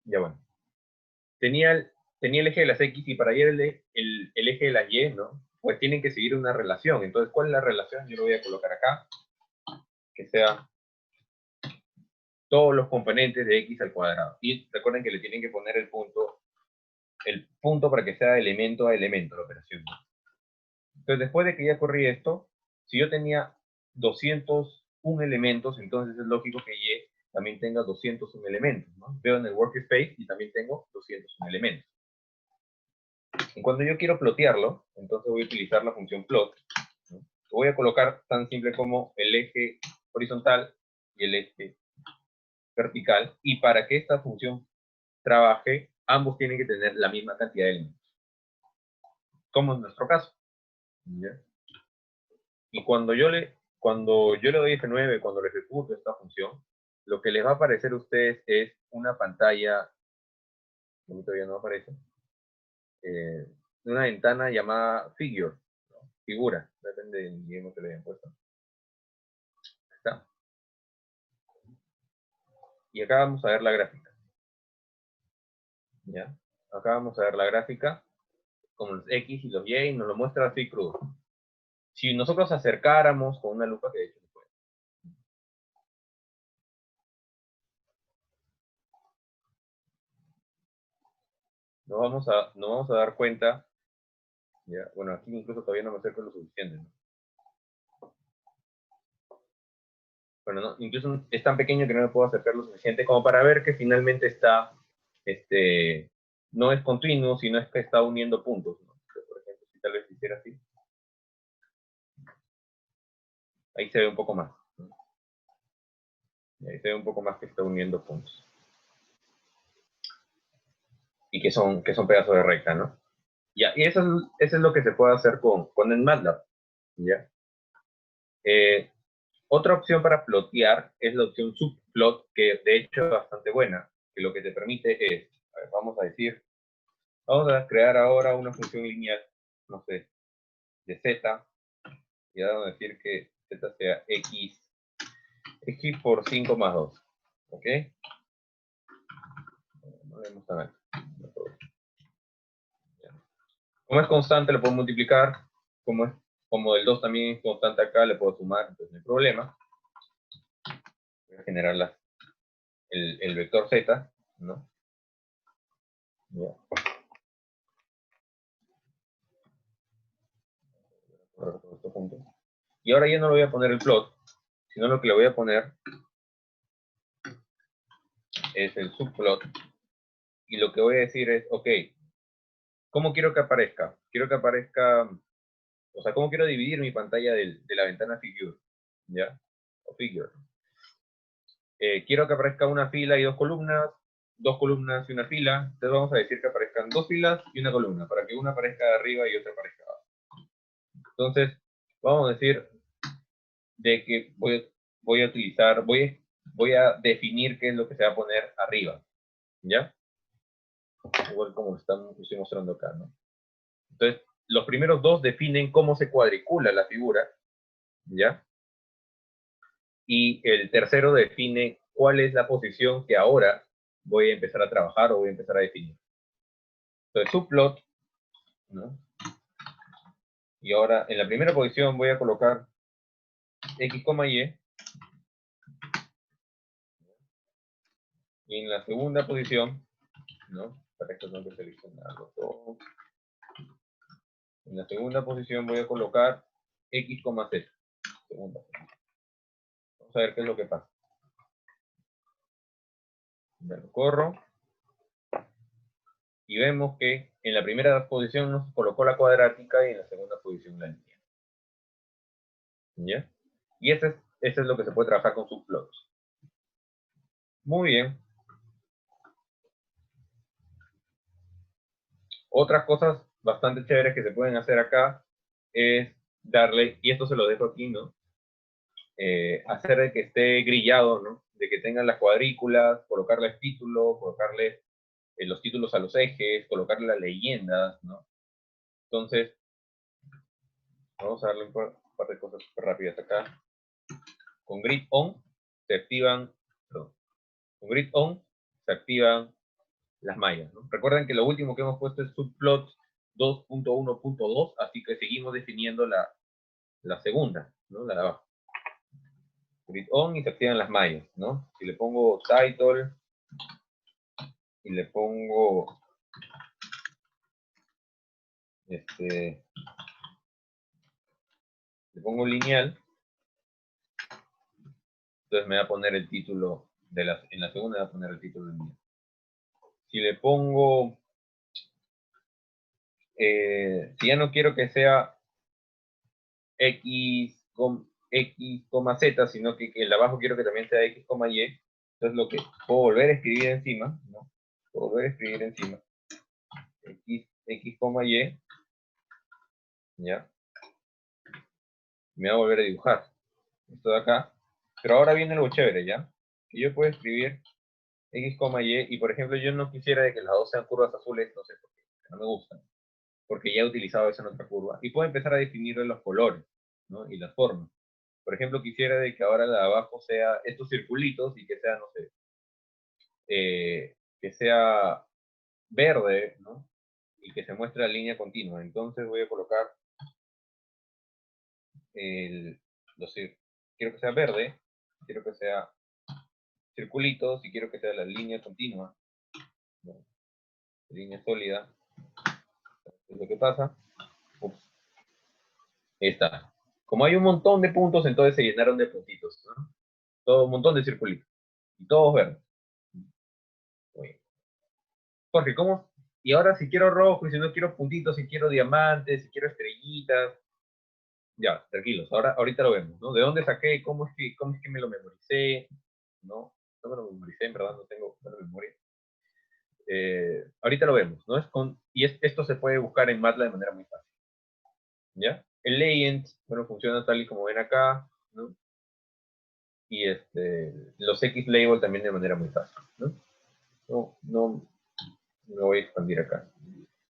ya bueno. Tenía el eje de las X y para hallar el eje de las Y, ¿no? Pues tienen que seguir una relación. Entonces, ¿cuál es la relación? Yo lo voy a colocar acá. Que sea todos los componentes de X al cuadrado. Y recuerden que le tienen que poner el punto para que sea elemento a elemento la operación. Entonces, después de que ya corrí esto, si yo tenía 201 elementos, entonces es lógico que Y también tenga 201 elementos, ¿no? Veo en el workspace y también tengo 201 elementos. Y cuando yo quiero plotearlo, entonces voy a utilizar la función plot, ¿no? Voy a colocar tan simple como el eje horizontal y el eje vertical, y para que esta función trabaje, ambos tienen que tener la misma cantidad de elementos, como en nuestro caso. ¿Ya? Y cuando yo le doy F9, cuando le ejecuto esta función, lo que les va a aparecer a ustedes es una pantalla, a mí todavía no aparece, una ventana llamada figure, ¿no? Figura, depende del idioma que le hayan puesto. Está. Y acá vamos a ver la gráfica. ¿Ya? Acá vamos a ver la gráfica con los X y los Y, y nos lo muestra así crudo. Si nosotros acercáramos con una lupa, que de hecho se puede. Nos vamos a dar cuenta, ¿ya? Bueno, aquí incluso todavía no me acerco lo suficiente, ¿no? Bueno, no, incluso es tan pequeño que no me puedo acercar lo suficiente como para ver que finalmente está, no es continuo, sino es que está uniendo puntos, ¿no? Entonces, por ejemplo, si tal vez hiciera así, ahí se ve un poco más, ¿no? Ahí se ve un poco más que está uniendo puntos. Y que son pedazos de recta, ¿no? Ya, y eso es lo que se puede hacer con el MATLAB, ¿ya? Otra opción para plotear es la opción subplot, que de hecho es bastante buena, que lo que te permite es, a ver, vamos a crear ahora una función lineal, no sé, de z, y vamos a decir que z sea x por 5 más 2, ¿ok? No vemos tan alto. Como es constante, lo puedo multiplicar, como el 2 también es constante acá, le puedo sumar, entonces no hay problema. Voy a generar el vector z, ¿no? Ya. Y ahora ya no le voy a poner el plot, sino lo que le voy a poner es el subplot. Y lo que voy a decir es, ok, ¿cómo quiero que aparezca? Quiero que aparezca, o sea, ¿cómo quiero dividir mi pantalla de la ventana figure? ¿Ya? O figure. Quiero que aparezca una fila y dos columnas y una fila. Entonces vamos a decir que aparezcan dos filas y una columna, para que una aparezca de arriba y otra aparezca abajo. Entonces, vamos a decir de que voy a definir qué es lo que se va a poner arriba, ¿ya? Igual como estoy mostrando acá, ¿no? Entonces, los primeros dos definen cómo se cuadricula la figura, ¿ya? Y el tercero define cuál es la posición que ahora voy a empezar a trabajar o voy a empezar a definir. Entonces, subplot, ¿no? Y ahora, en la primera posición voy a colocar X, Y. Y en la segunda posición, ¿no? Para esto tengo que seleccionar los dos. En la segunda posición voy a colocar X, Z. Segunda. Vamos a ver qué es lo que pasa. Me lo corro. Y vemos que en la primera posición nos colocó la cuadrática y en la segunda posición la línea. ¿Ya? Y eso es lo que se puede trabajar con subplots. Muy bien. Otras cosas bastante chéveres que se pueden hacer acá es darle, y esto se lo dejo aquí, ¿no? Hacer de que esté grillado, ¿no? De que tengan las cuadrículas, colocarles título, colocarle los títulos a los ejes, colocarle las leyendas, ¿no? Entonces, vamos a darle un par de cosas súper rápidas acá. Con grid on se activan, perdón, con grid on se activan las mallas, ¿no? Recuerden que lo último que hemos puesto es subplot 2.1.2, así que seguimos definiendo la segunda, ¿no? La de abajo. Grid on y se activan las mallas, ¿no? Si le pongo title y le pongo le lineal, entonces me va a poner el título en la segunda me va a poner el título lineal. Si le pongo si ya no quiero que sea X, Z, sino que el de abajo quiero que también sea X, Y, entonces lo que puedo volver a escribir encima, ¿no? Puedo volver a escribir encima X, Y, ¿ya? Me va a volver a dibujar esto de acá, pero ahora viene algo chévere, ¿ya? Que yo puedo escribir X, Y, y por ejemplo yo no quisiera de que las dos sean curvas azules, no sé por qué, no me gustan, porque ya he utilizado eso en otra curva, y puedo empezar a definir los colores, ¿no? Y las formas. Por ejemplo, quisiera de que ahora la de abajo sea estos circulitos y que sea, no sé, que sea verde, ¿no? Y que se muestre la línea continua. Entonces voy a colocar quiero que sea verde, quiero que sea circulitos y quiero que sea la línea continua, ¿no? Línea sólida. Es lo que pasa. Ups. Ahí está. Como hay un montón de puntos, entonces se llenaron de puntitos, ¿no? Todo un montón de circulitos. Y todos verdes. Muy bien. Jorge, ¿cómo? Y ahora si quiero rojo, y si no quiero puntitos, si quiero diamantes, si quiero estrellitas. Ya, tranquilos, ahorita lo vemos, ¿no? ¿De dónde saqué? ¿Cómo es que me lo memoricé? ¿No? No me lo memoricé, en verdad, no tengo buena memoria. Ahorita lo vemos, ¿no? Esto se puede buscar en MATLAB de manera muy fácil. ¿Ya? El legend, bueno, funciona tal y como ven acá, ¿no? Y los X-label también de manera muy fácil, ¿no? No me voy a expandir acá.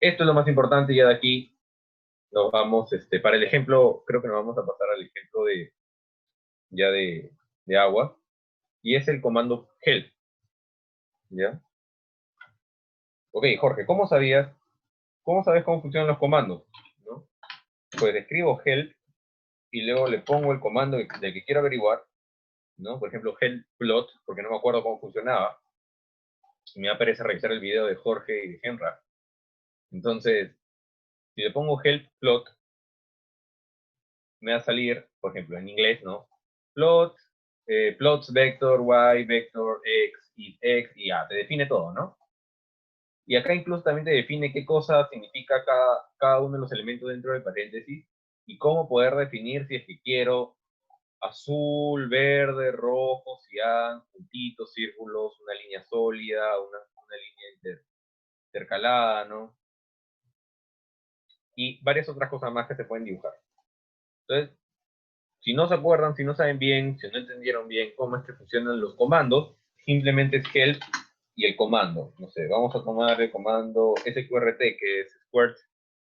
Esto es lo más importante, ya de aquí nos vamos, para el ejemplo, creo que nos vamos a pasar al ejemplo de agua, y es el comando help, ¿ya? Ok, Jorge, cómo sabes cómo funcionan los comandos? ¿No? Pues escribo help, y luego le pongo el comando del que quiero averiguar, ¿no? Por ejemplo, help plot, porque no me acuerdo cómo funcionaba, y me aparece revisar el video de Jorge y de Henra. Entonces, si le pongo help plot, me va a salir, por ejemplo, en inglés, ¿no? Plot, plots vector, y, vector, x, y ya, te define todo, ¿no? Y acá incluso también te define qué cosa significa cada uno de los elementos dentro del paréntesis y cómo poder definir si es que quiero azul, verde, rojo, cian, puntitos, círculos, una línea sólida, una línea intercalada, ¿no? Y varias otras cosas más que se pueden dibujar. Entonces, si no se acuerdan, si no saben bien, si no entendieron bien cómo es que funcionan los comandos, simplemente es help y el comando. No sé, vamos a tomar el comando sqrt, que es squared,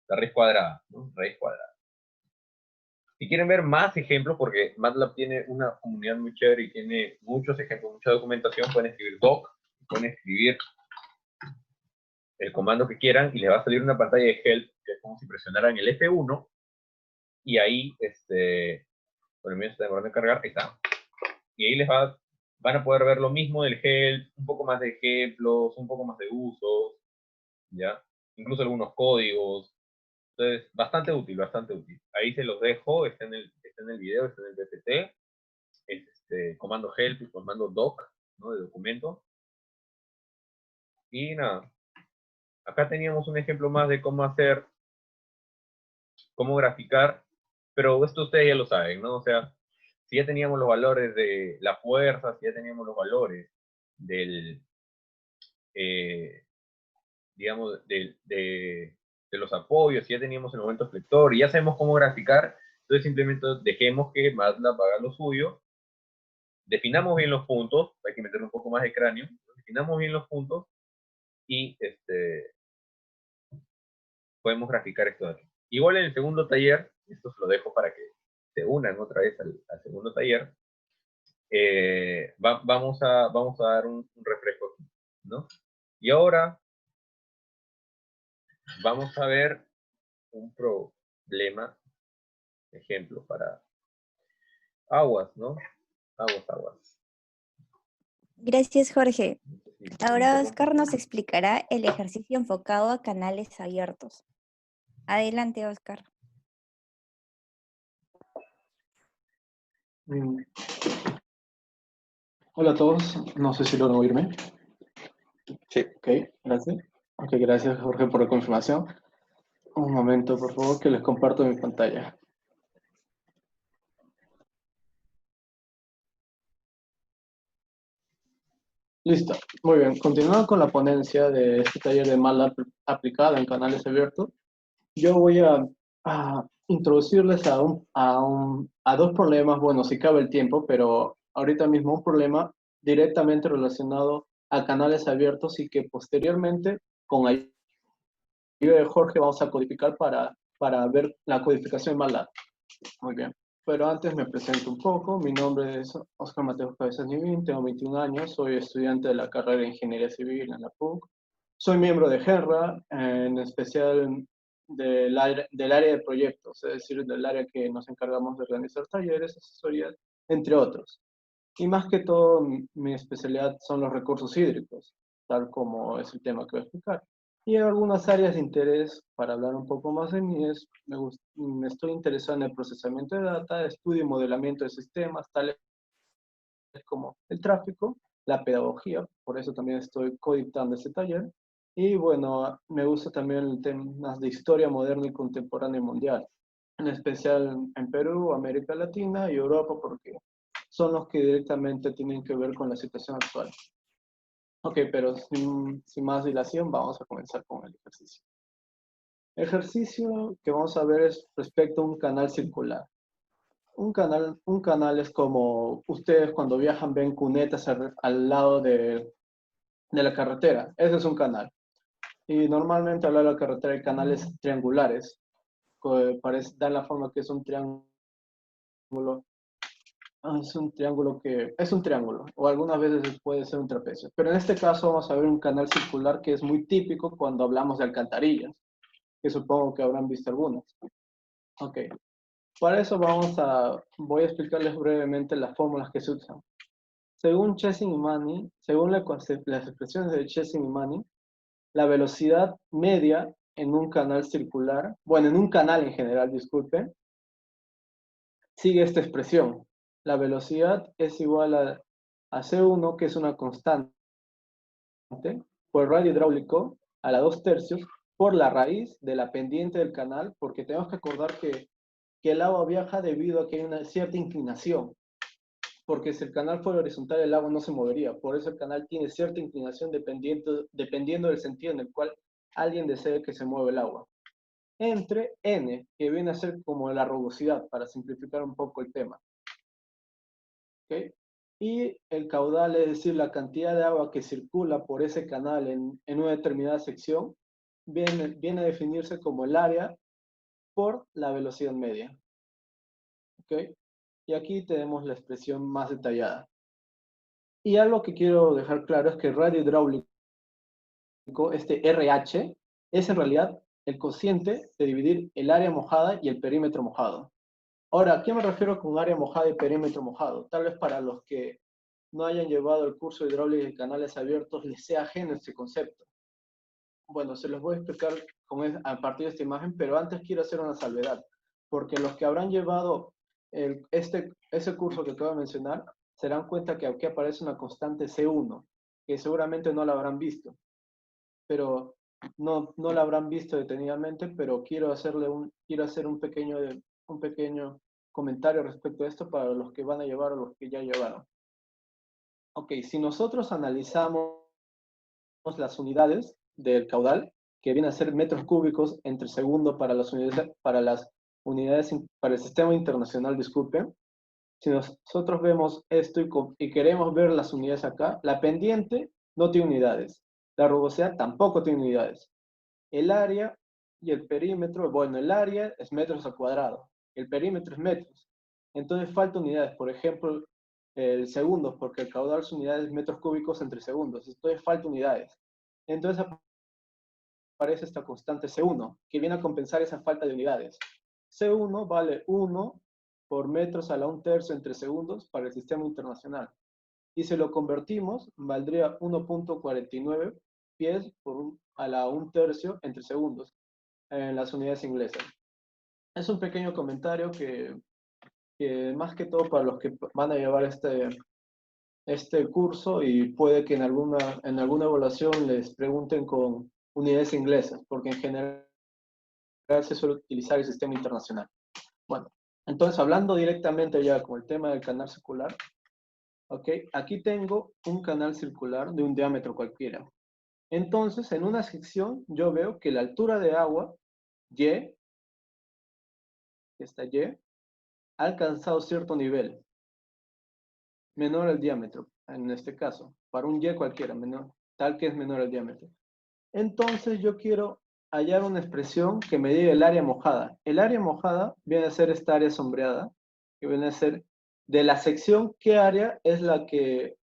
la raíz cuadrada, ¿no? Raíz cuadrada. Si quieren ver más ejemplos, porque MATLAB tiene una comunidad muy chévere y tiene muchos ejemplos, mucha documentación, pueden escribir doc, pueden escribir el comando que quieran y les va a salir una pantalla de help, que es como si presionaran el F1, y ahí, por el mío está demorando en cargar, ahí está. Y ahí van a poder ver lo mismo del help, un poco más de ejemplos, un poco más de usos, ¿ya? Incluso algunos códigos. Entonces, bastante útil, bastante útil. Ahí se los dejo, está en el video, está en el PPT. Es comando help y comando doc, ¿no? De documento. Y nada, acá teníamos un ejemplo más de cómo graficar, pero esto ustedes ya lo saben, ¿no? O sea, si ya teníamos los valores de la fuerza, si ya teníamos los valores del, digamos, de los apoyos, si ya teníamos el momento flector y ya sabemos cómo graficar, entonces simplemente dejemos que MATLAB haga lo suyo, definamos bien los puntos, hay que meter un poco más de cráneo, definamos bien los puntos y podemos graficar esto de aquí. Igual en el segundo taller, esto se lo dejo para que se unan otra vez al segundo taller, vamos a dar un refresco aquí, ¿no? Y ahora vamos a ver un problema, ejemplo, para aguas, ¿no? Aguas. Gracias, Jorge. Sí, Ahora interrumpo. Oscar nos explicará el ejercicio enfocado a canales abiertos. Adelante, Oscar. Hola a todos, no sé si logran oírme. Sí. Ok, gracias. Ok, gracias Jorge por la confirmación. Un momento, por favor, que les comparto mi pantalla. Listo, muy bien. Continuando con la ponencia de este taller de MATLAB aplicada en canales abiertos, yo voy a introducirles a dos problemas, bueno, si cabe el tiempo, pero ahorita mismo un problema directamente relacionado a canales abiertos y que posteriormente, con ayuda de Jorge, vamos a codificar para ver la codificación en MATLAB. Muy bien. Pero antes me presento un poco. Mi nombre es Oscar Mateo Cabezas Nivín, tengo 21 años, soy estudiante de la carrera de Ingeniería Civil en la PUC. Soy miembro de GENRA, en especial del área de proyectos, es decir, del área que nos encargamos de organizar talleres, asesorías, entre otros. Y más que todo, mi especialidad son los recursos hídricos, tal como es el tema que voy a explicar. Y algunas áreas de interés, para hablar un poco más de mí, me estoy interesado en el procesamiento de data, estudio y modelamiento de sistemas, tales como el tráfico, la pedagogía, por eso también estoy codictando este taller. Y bueno, me gusta también el temas de historia moderna y contemporánea y mundial, en especial en Perú, América Latina y Europa, porque son los que directamente tienen que ver con la situación actual. Ok, pero sin más dilación, vamos a comenzar con el ejercicio. El ejercicio que vamos a ver es respecto a un canal circular. Un canal es como ustedes cuando viajan ven cunetas al lado de la carretera. Ese es un canal. Y normalmente al lado de la carretera hay canales triangulares. Dan la forma que es un triángulo. Es un triángulo, o algunas veces puede ser un trapecio. Pero en este caso vamos a ver un canal circular que es muy típico cuando hablamos de alcantarillas, que supongo que habrán visto algunas. Ok, para eso voy a explicarles brevemente las fórmulas que se usan. Según Chesing y Manning, según las expresiones de Chesing y Manning, la velocidad media en un canal circular, bueno, en un canal en general, disculpen, sigue esta expresión. La velocidad es igual a C1, que es una constante, por el radio hidráulico a la 2/3, por la raíz de la pendiente del canal, porque tenemos que acordar que el agua viaja debido a que hay una cierta inclinación, porque si el canal fuera horizontal el agua no se movería, por eso el canal tiene cierta inclinación dependiendo del sentido en el cual alguien desee que se mueva el agua. entre N, que viene a ser como la rugosidad, para simplificar un poco el tema. ¿Okay? Y el caudal, es decir, la cantidad de agua que circula por ese canal en una determinada sección, viene a definirse como el área por la velocidad media. ¿Okay? Y aquí tenemos la expresión más detallada. Y algo que quiero dejar claro es que el radio hidráulico, este RH, es en realidad el cociente de dividir el área mojada y el perímetro mojado. Ahora, ¿a qué me refiero con área mojada y perímetro mojado? Tal vez para los que no hayan llevado el curso de hidráulica de canales abiertos les sea ajeno este concepto. Bueno, se los voy a explicar a partir de esta imagen, pero antes quiero hacer una salvedad, porque los que habrán llevado ese curso que acabo de mencionar, se darán cuenta que aquí aparece una constante C1, que seguramente no la habrán visto, pero no la habrán visto detenidamente, pero quiero hacer un pequeño comentario respecto a esto para los que van a llevar o los que ya llevaron. Ok, si nosotros analizamos las unidades del caudal, que viene a ser metros cúbicos entre segundo para las unidades, para el sistema internacional, disculpen. Si nosotros vemos esto y queremos ver las unidades acá, la pendiente no tiene unidades, la rugosidad tampoco tiene unidades. El área y el perímetro, bueno, el área es metros al cuadrado, el perímetro es metros. Entonces falta unidades, por ejemplo, el segundos, porque el caudal son unidades metros cúbicos entre segundos, entonces falta unidades. Entonces aparece esta constante C1, que viene a compensar esa falta de unidades. C1 vale 1 por metros a la 1/3 entre segundos para el sistema internacional. Y si lo convertimos, valdría 1.49 pies a la 1/3 entre segundos en las unidades inglesas. Es un pequeño comentario que más que todo para los que van a llevar este curso, y puede que en alguna evaluación les pregunten con unidades inglesas, porque en general se suele utilizar el sistema internacional. Bueno, entonces hablando directamente ya con el tema del canal circular, ok, aquí tengo un canal circular de un diámetro cualquiera. Entonces, en una sección yo veo que la altura de agua, Y, esta Y, ha alcanzado cierto nivel, menor al diámetro, en este caso, para un Y cualquiera, tal que es menor al diámetro. Entonces yo quiero hallar una expresión que me diga el área mojada. El área mojada viene a ser esta área sombreada, que viene a ser de la sección, ¿qué área es la que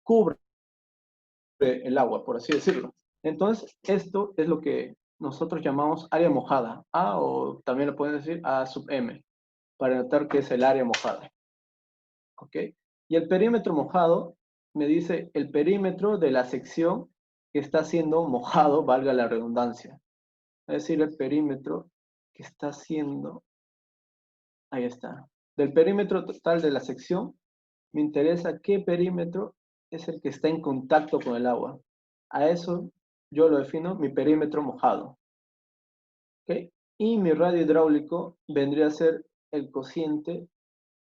cubre el agua, por así decirlo? Entonces, esto es lo que nosotros llamamos área mojada, A, o también lo pueden decir A sub M, para notar que es el área mojada. ¿Ok? Y el perímetro mojado me dice el perímetro de la sección que está siendo mojado, valga la redundancia. Es decir, el perímetro que está siendo, ahí está. Del perímetro total de la sección, me interesa qué perímetro es el que está en contacto con el agua. A eso yo lo defino mi perímetro mojado. ¿Ok? Y mi radio hidráulico vendría a ser el cociente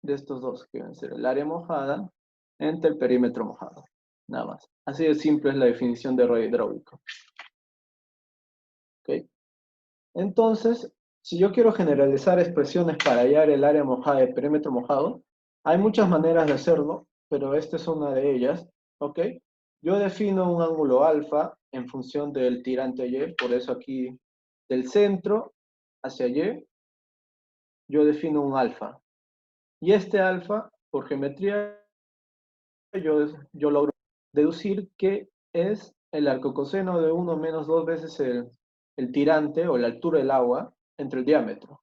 de estos dos, que van a ser el área mojada entre el perímetro mojado. Nada más. Así de simple es la definición de radio hidráulico. ¿Ok? Entonces, si yo quiero generalizar expresiones para hallar el área mojada y el perímetro mojado, hay muchas maneras de hacerlo, pero esta es una de ellas. ¿Ok? Yo defino un ángulo alfa en función del tirante Y, por eso aquí del centro hacia Y, yo defino un alfa. Y este alfa, por geometría, yo logro deducir que es el arcocoseno de 1 menos 2 veces el tirante o la altura del agua entre el diámetro.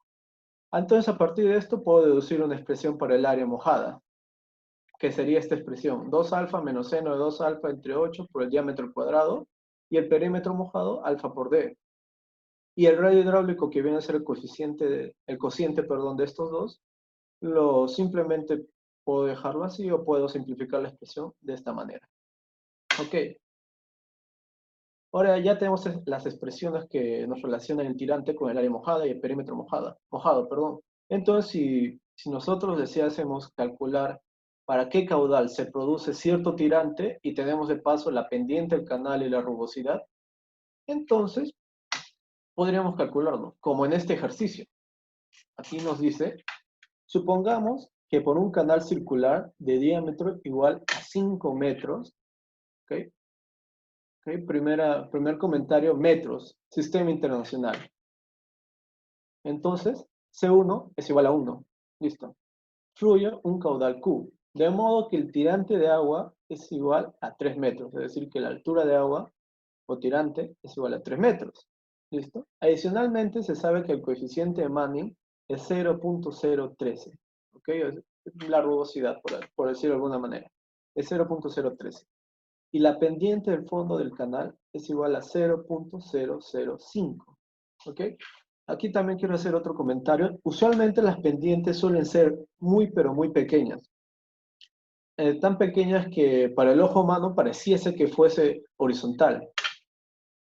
Entonces, a partir de esto puedo deducir una expresión para el área mojada, que sería esta expresión: 2 alfa menos seno de 2 alfa entre 8 por el diámetro al cuadrado, y el perímetro mojado, alfa por d. Y el radio hidráulico, que viene a ser el cociente de estos dos, simplemente puedo dejarlo así o puedo simplificar la expresión de esta manera. Ok. Ahora ya tenemos las expresiones que nos relacionan el tirante con el área mojada y el perímetro mojado, perdón. Entonces, si nosotros deseásemos calcular para qué caudal se produce cierto tirante y tenemos de paso la pendiente, el canal y la rugosidad, entonces podríamos calcularlo, como en este ejercicio. Aquí nos dice, supongamos que por un canal circular de diámetro igual a 5 metros, ¿ok? ¿Ok? Primer comentario, metros, sistema internacional. Entonces, C1 es igual a 1. Listo. Fluye un caudal Q, de modo que el tirante de agua es igual a 3 metros, es decir, que la altura de agua o tirante es igual a 3 metros. ¿Listo? Adicionalmente, se sabe que el coeficiente de Manning es 0.013. ¿Ok? Es la rugosidad, por decirlo de alguna manera. Es 0.013. Y la pendiente del fondo del canal es igual a 0.005. ¿Ok? Aquí también quiero hacer otro comentario. Usualmente las pendientes suelen ser muy, pero muy pequeñas. Tan pequeñas que para el ojo humano pareciese que fuese horizontal.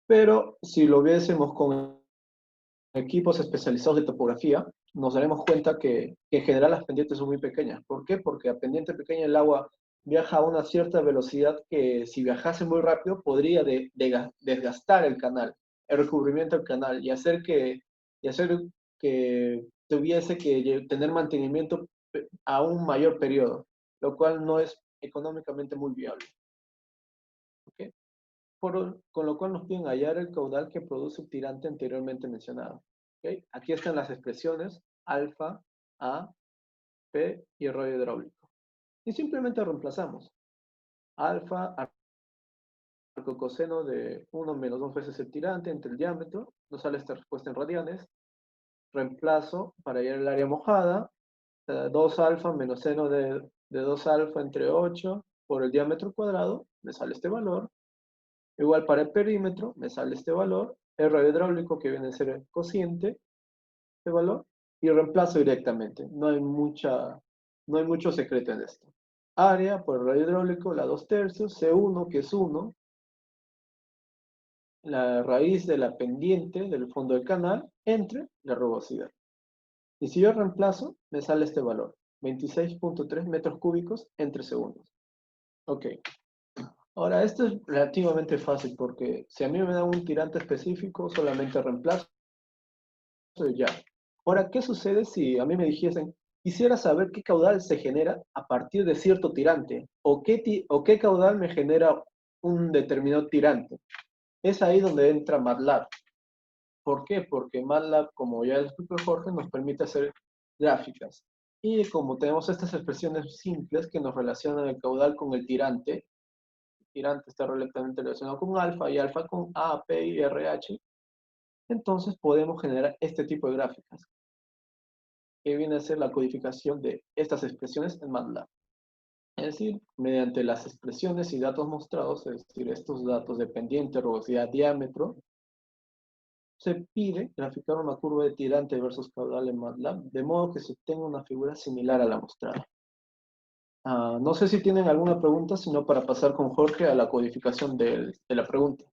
Pero si lo viésemos con equipos especializados de topografía, nos daremos cuenta que en general las pendientes son muy pequeñas. ¿Por qué? Porque a pendiente pequeña el agua viaja a una cierta velocidad que si viajase muy rápido podría desgastar el canal, el recubrimiento del canal y hacer que tuviese que tener mantenimiento a un mayor periodo, lo cual no es económicamente muy viable. ¿Ok? Con lo cual nos piden hallar el caudal que produce el tirante anteriormente mencionado. ¿Okay? Aquí están las expresiones alfa, A, P y el rollo hidráulico. Y simplemente reemplazamos. Alfa, arco coseno de 1 menos 2 veces el tirante entre el diámetro. Nos sale esta respuesta en radianes. Reemplazo para hallar el área mojada. 2 alfa menos seno de 2 alfa entre 8 por el diámetro cuadrado. Me sale este valor. Igual para el perímetro, me sale este valor. El radio hidráulico, que viene a ser el cociente, este valor, y reemplazo directamente. No hay mucho secreto en esto. Área por el radio hidráulico, la 2/3, C1, que es 1, la raíz de la pendiente del fondo del canal, entre la rugosidad. Y si yo reemplazo, me sale este valor, 26.3 metros cúbicos entre segundos. Ok. Ahora, esto es relativamente fácil porque si a mí me dan un tirante específico, solamente reemplazo y ya. Ahora, ¿qué sucede si a mí me dijesen, quisiera saber qué caudal se genera a partir de cierto tirante o qué caudal me genera un determinado tirante? Es ahí donde entra MATLAB. ¿Por qué? Porque MATLAB, como ya explicó Jorge, nos permite hacer gráficas. Y como tenemos estas expresiones simples que nos relacionan el caudal con el tirante está directamente relacionado con alfa y alfa con A, P y RH, entonces podemos generar este tipo de gráficas, que viene a ser la codificación de estas expresiones en MATLAB. Es decir, mediante las expresiones y datos mostrados, es decir, estos datos de pendiente, rugosidad, diámetro, se pide graficar una curva de tirante versus caudal en MATLAB, de modo que se obtenga una figura similar a la mostrada. No sé si tienen alguna pregunta, sino para pasar con Jorge a la codificación de la pregunta.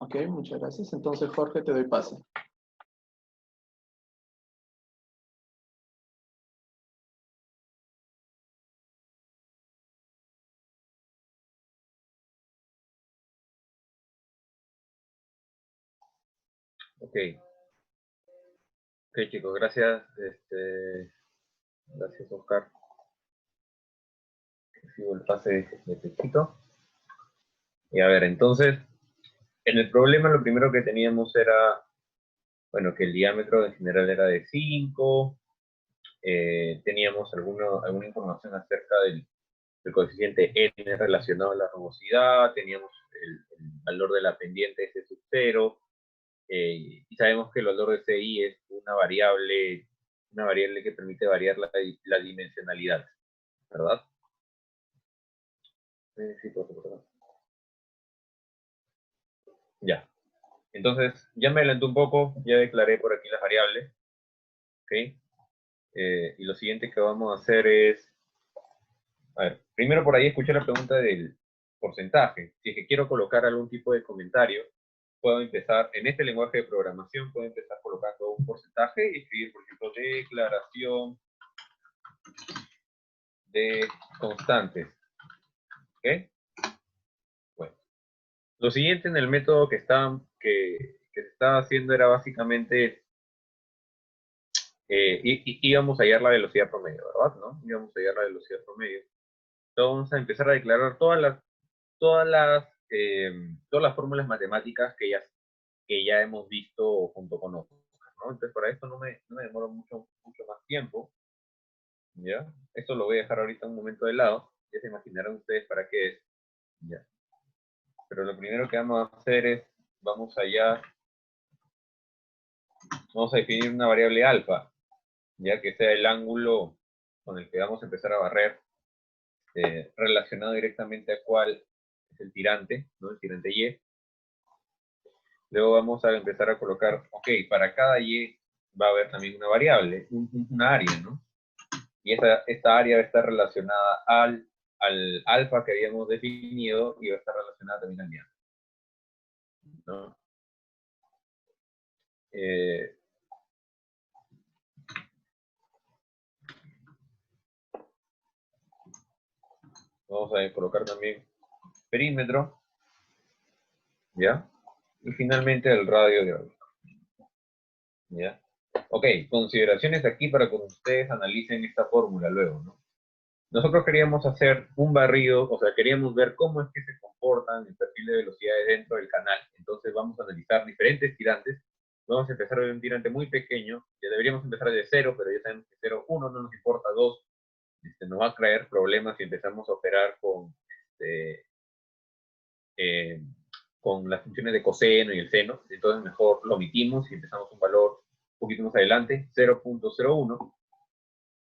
Ok, muchas gracias. Entonces, Jorge, te doy pase. Ok. Ok, chicos, gracias. Gracias, Oscar. Sigo el pase de Pechito. Y a ver, entonces, en el problema lo primero que teníamos era, bueno, que el diámetro en general era de 5. Teníamos alguna información acerca del coeficiente n relacionado a la rugosidad, teníamos el valor de la pendiente S sub 0, y sabemos que el valor de CI es una variable que permite variar la dimensionalidad, ¿verdad? Sí, por supuesto. Ya. Entonces, ya me adelanté un poco, ya declaré por aquí las variables, ¿ok? Y lo siguiente que vamos a hacer es, a ver, primero por ahí escuché la pregunta del porcentaje. Si es que quiero colocar algún tipo de comentario, puedo empezar, en este lenguaje de programación, puedo empezar colocando un porcentaje y escribir, por ejemplo, declaración de constantes. ¿Ok? Bueno. Lo siguiente en el método que se estaba haciendo era básicamente, íbamos a hallar la velocidad promedio, ¿verdad? ¿No? Íbamos a hallar la velocidad promedio. Entonces vamos a empezar a declarar todas las fórmulas matemáticas que ya hemos visto junto con otros, ¿no? Entonces para esto no me demoro mucho más tiempo, ¿ya? Esto lo voy a dejar ahorita un momento de lado, ya se imaginarán ustedes para qué es, ¿ya? Pero lo primero que vamos a hacer es, vamos a definir una variable alfa, ya que sea el ángulo con el que vamos a empezar a barrer, relacionado directamente a cuál es el tirante, ¿no? El tirante Y. Luego vamos a empezar a colocar, ok, para cada Y va a haber también una variable, una área, ¿no? Y esta área va a estar relacionada al alfa que habíamos definido y va a estar relacionada también al diámetro, ¿no? Vamos a colocar también perímetro, ¿ya? Y finalmente el radio hidráulico, ¿ya? Ok, consideraciones aquí para que ustedes analicen esta fórmula luego, ¿no? Nosotros queríamos hacer un barrido, o sea, queríamos ver cómo es que se comportan el perfil de velocidades dentro del canal. Entonces vamos a analizar diferentes tirantes. Vamos a empezar de un tirante muy pequeño. Ya deberíamos empezar de 0, pero ya sabemos que 0, 1 no nos importa, 2 nos va a traer problemas si empezamos a operar con las funciones de coseno y el seno. Entonces mejor lo omitimos y empezamos un valor un poquito más adelante, 0.01.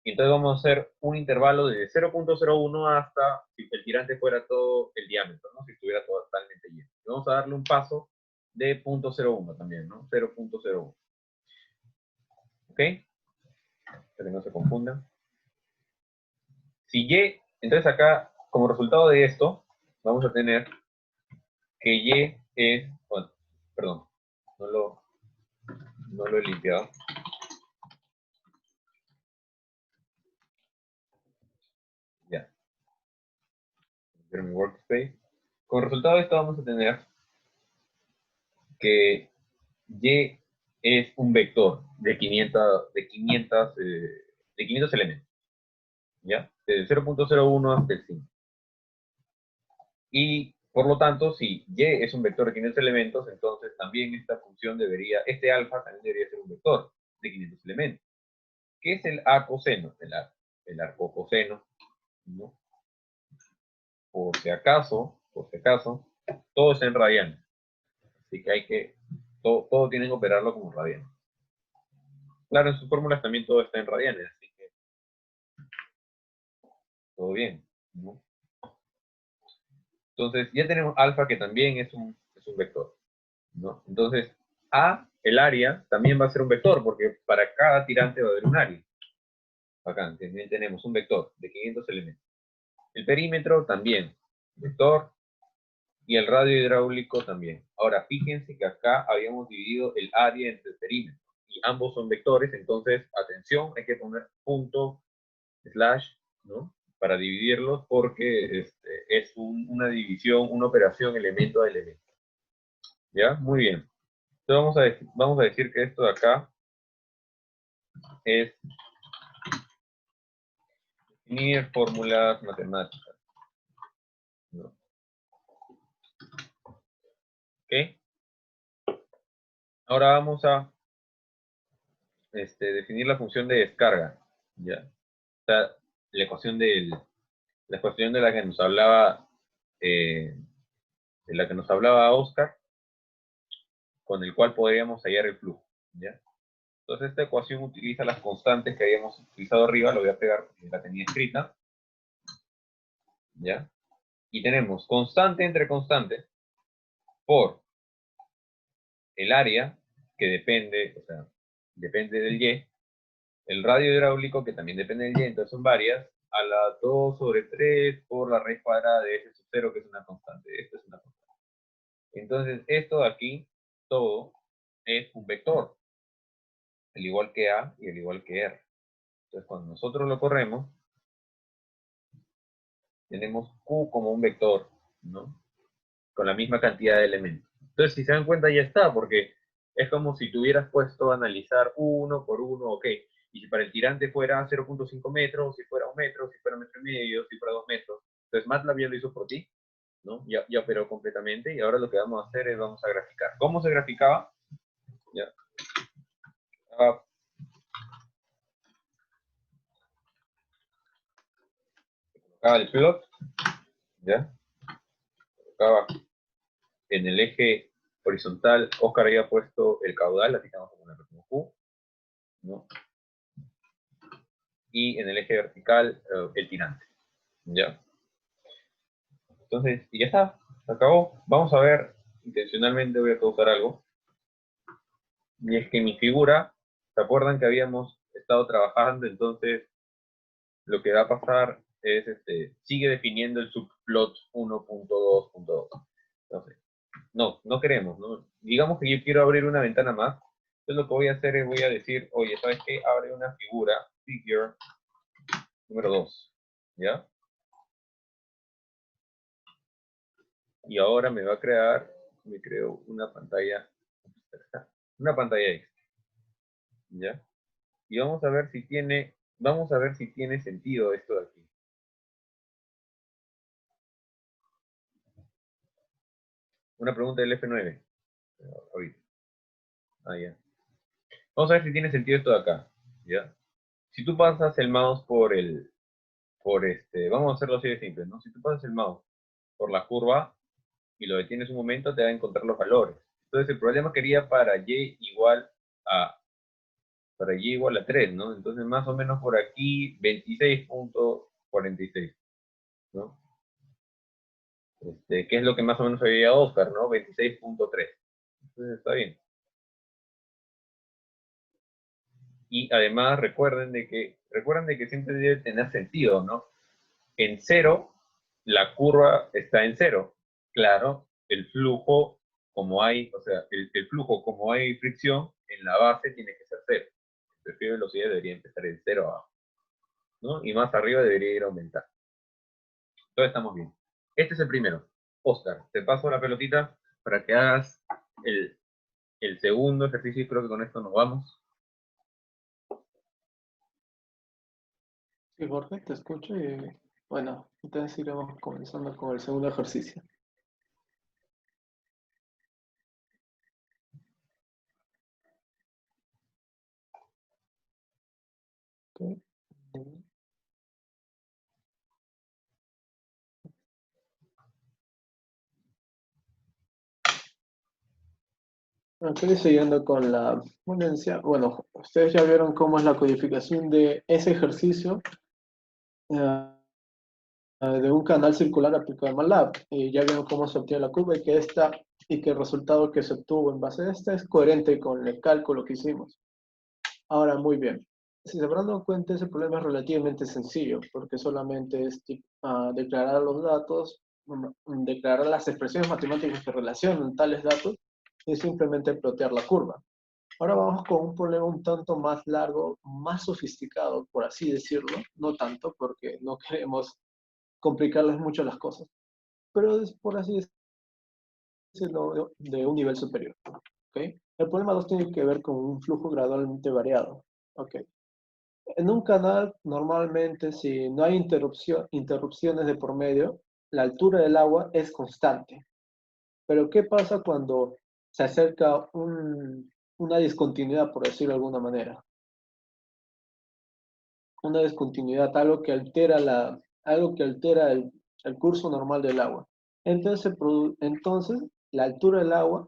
Y entonces vamos a hacer un intervalo de 0.01 hasta si el tirante fuera todo el diámetro, ¿no? Si estuviera totalmente lleno. Y vamos a darle un paso de 0.01 también, ¿no? 0.01. ¿Ok? Para que no se confundan. Si Y, entonces acá, como resultado de esto, vamos a tener que Y es, bueno, perdón, no lo he limpiado. Ya. Quiero mi workspace. Como resultado de esto vamos a tener que Y es un vector de 500 elementos, ¿ya? Desde 0.01 hasta el 5. Y por lo tanto, si Y es un vector de 500 elementos, entonces también esta función este alfa también debería ser un vector de 500 elementos. ¿Qué es el A coseno? El arco coseno, ¿no? Por si acaso, todo está en radianes. Así que todo tienen que operarlo como radianes. Claro, en sus fórmulas también todo está en radianes, así que todo bien, ¿no? Entonces, ya tenemos alfa que también es un vector, ¿no? Entonces, el área, también va a ser un vector, porque para cada tirante va a haber un área. Acá también tenemos un vector de 500 elementos. El perímetro también, vector, y el radio hidráulico también. Ahora, fíjense que acá habíamos dividido el área entre el perímetro, y ambos son vectores, entonces, atención, hay que poner punto, slash, ¿no? Para dividirlos, porque es una división, una operación elemento a elemento. ¿Ya? Muy bien. Entonces vamos a decir que esto de acá es definir fórmulas matemáticas, ¿no? ¿Ok? Ahora vamos a definir la función de descarga. ¿Ya? O sea, la ecuación de la que nos hablaba Oscar, con el cual podríamos hallar el flujo. ¿Ya? Entonces esta ecuación utiliza las constantes que habíamos utilizado arriba, lo voy a pegar porque la tenía escrita, ¿ya? Y tenemos constante entre constante por el área, que depende, o sea, depende del Y, el radio hidráulico, que también depende del Y, entonces son varias, a la 2 sobre 3 por la raíz cuadrada de S sub 0, que es una constante. Esto es una constante. Entonces, esto de aquí, todo, es un vector, al igual que A y al igual que R. Entonces, cuando nosotros lo corremos, tenemos Q como un vector, ¿no? Con la misma cantidad de elementos. Entonces, si se dan cuenta, ya está, porque es como si te hubieras puesto a analizar uno por uno, ok. Y si para el tirante fuera 0.5 metros, si fuera 1 metro, si fuera 1,5 metros, si fuera 2 metros. Entonces, MATLAB ya lo hizo por ti, ¿no? Ya operó completamente, y ahora lo que vamos a hacer es vamos a graficar. ¿Cómo se graficaba? Ya. Colocaba el plot, ¿ya? Colocaba en el eje horizontal, Oscar había puesto el caudal, así que vamos a ponerlo como Q, ¿no? Y en el eje vertical, el tirante, ¿ya? Entonces, y ya está, se acabó. Vamos a ver, intencionalmente voy a causar algo, y es que mi figura, ¿se acuerdan que habíamos estado trabajando? Entonces, lo que va a pasar es, sigue definiendo el subplot 1.2.2. Entonces, no queremos, ¿no? Digamos que yo quiero abrir una ventana más, entonces lo que voy a hacer es, voy a decir, oye, ¿sabes qué? Abre una figura, figure número 2, ¿ya? Y ahora me va a crear, me creo una pantalla extra, ¿ya? Y vamos a ver si tiene sentido esto de aquí. Una pregunta del F9. Ahorita. Ya. Vamos a ver si tiene sentido esto de acá, ¿ya? Si tú pasas el mouse vamos a hacerlo así de simple, ¿no? Si tú pasas el mouse por la curva y lo detienes un momento, te va a encontrar los valores. Entonces el problema quería para y igual a 3, ¿no? Entonces más o menos por aquí 26.46, ¿no? Que es lo que más o menos había Oscar, ¿no? 26.3. Entonces está bien. Y además recuerden de que siempre debe tener sentido, ¿no? En 0, la curva está en 0. Claro, el flujo, como hay, o sea, el flujo, como hay fricción, en la base tiene que ser 0. El perfil de velocidad debería empezar en 0 abajo, ¿no? Y más arriba debería ir a aumentar. Entonces estamos bien. Este es el primero. Oscar, te paso la pelotita para que hagas el segundo ejercicio y creo que con esto nos vamos. Sí, Jorge, te escucho y bueno, entonces iremos comenzando con el segundo ejercicio. Okay. Estoy siguiendo con la ponencia. Bueno, ustedes ya vieron cómo es la codificación de ese ejercicio de un canal circular aplicado a MATLAB. Ya vieron cómo se obtiene la curva y que el resultado que se obtuvo en base a esta es coherente con el cálculo que hicimos. Ahora, muy bien. Si se habrán dado cuenta, ese problema es relativamente sencillo, porque solamente es declarar los datos, declarar las expresiones matemáticas que relacionan tales datos y simplemente plotear la curva. Ahora vamos con un problema un tanto más largo, más sofisticado, por así decirlo. No tanto, porque no queremos complicarles mucho las cosas, pero es, por así decirlo, de un nivel superior. ¿Okay? El problema 2 tiene que ver con un flujo gradualmente variado. Okay. En un canal, normalmente, si no hay interrupciones de por medio, la altura del agua es constante. Pero, ¿qué pasa cuando se acerca una discontinuidad, por decirlo de alguna manera? Una discontinuidad, algo que altera el curso normal del agua. Entonces la altura del agua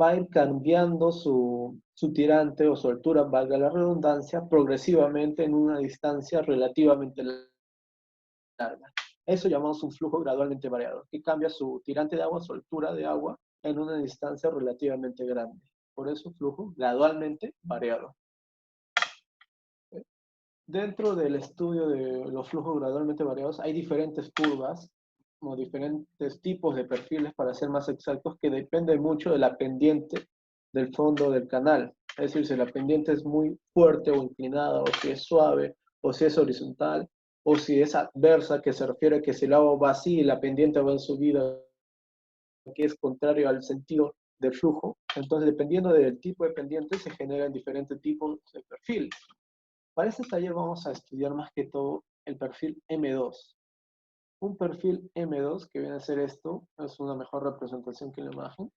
va a ir cambiando su tirante o su altura, valga la redundancia, progresivamente en una distancia relativamente larga. Eso llamamos un flujo gradualmente variado, que cambia su tirante de agua, su altura de agua, en una distancia relativamente grande. Por eso flujo gradualmente variado. Dentro del estudio de los flujos gradualmente variados hay diferentes curvas o diferentes tipos de perfiles, para ser más exactos, que depende mucho de la pendiente del fondo del canal. Es decir, si la pendiente es muy fuerte o inclinada, o si es suave, o si es horizontal, o si es adversa, que se refiere a que si el agua va así y la pendiente va en subida, que es contrario al sentido del flujo. Entonces, dependiendo del tipo de pendiente, se generan diferentes tipos de perfiles. Para este taller vamos a estudiar más que todo el perfil M2. Un perfil M2, que viene a ser esto, es una mejor representación que la imagen.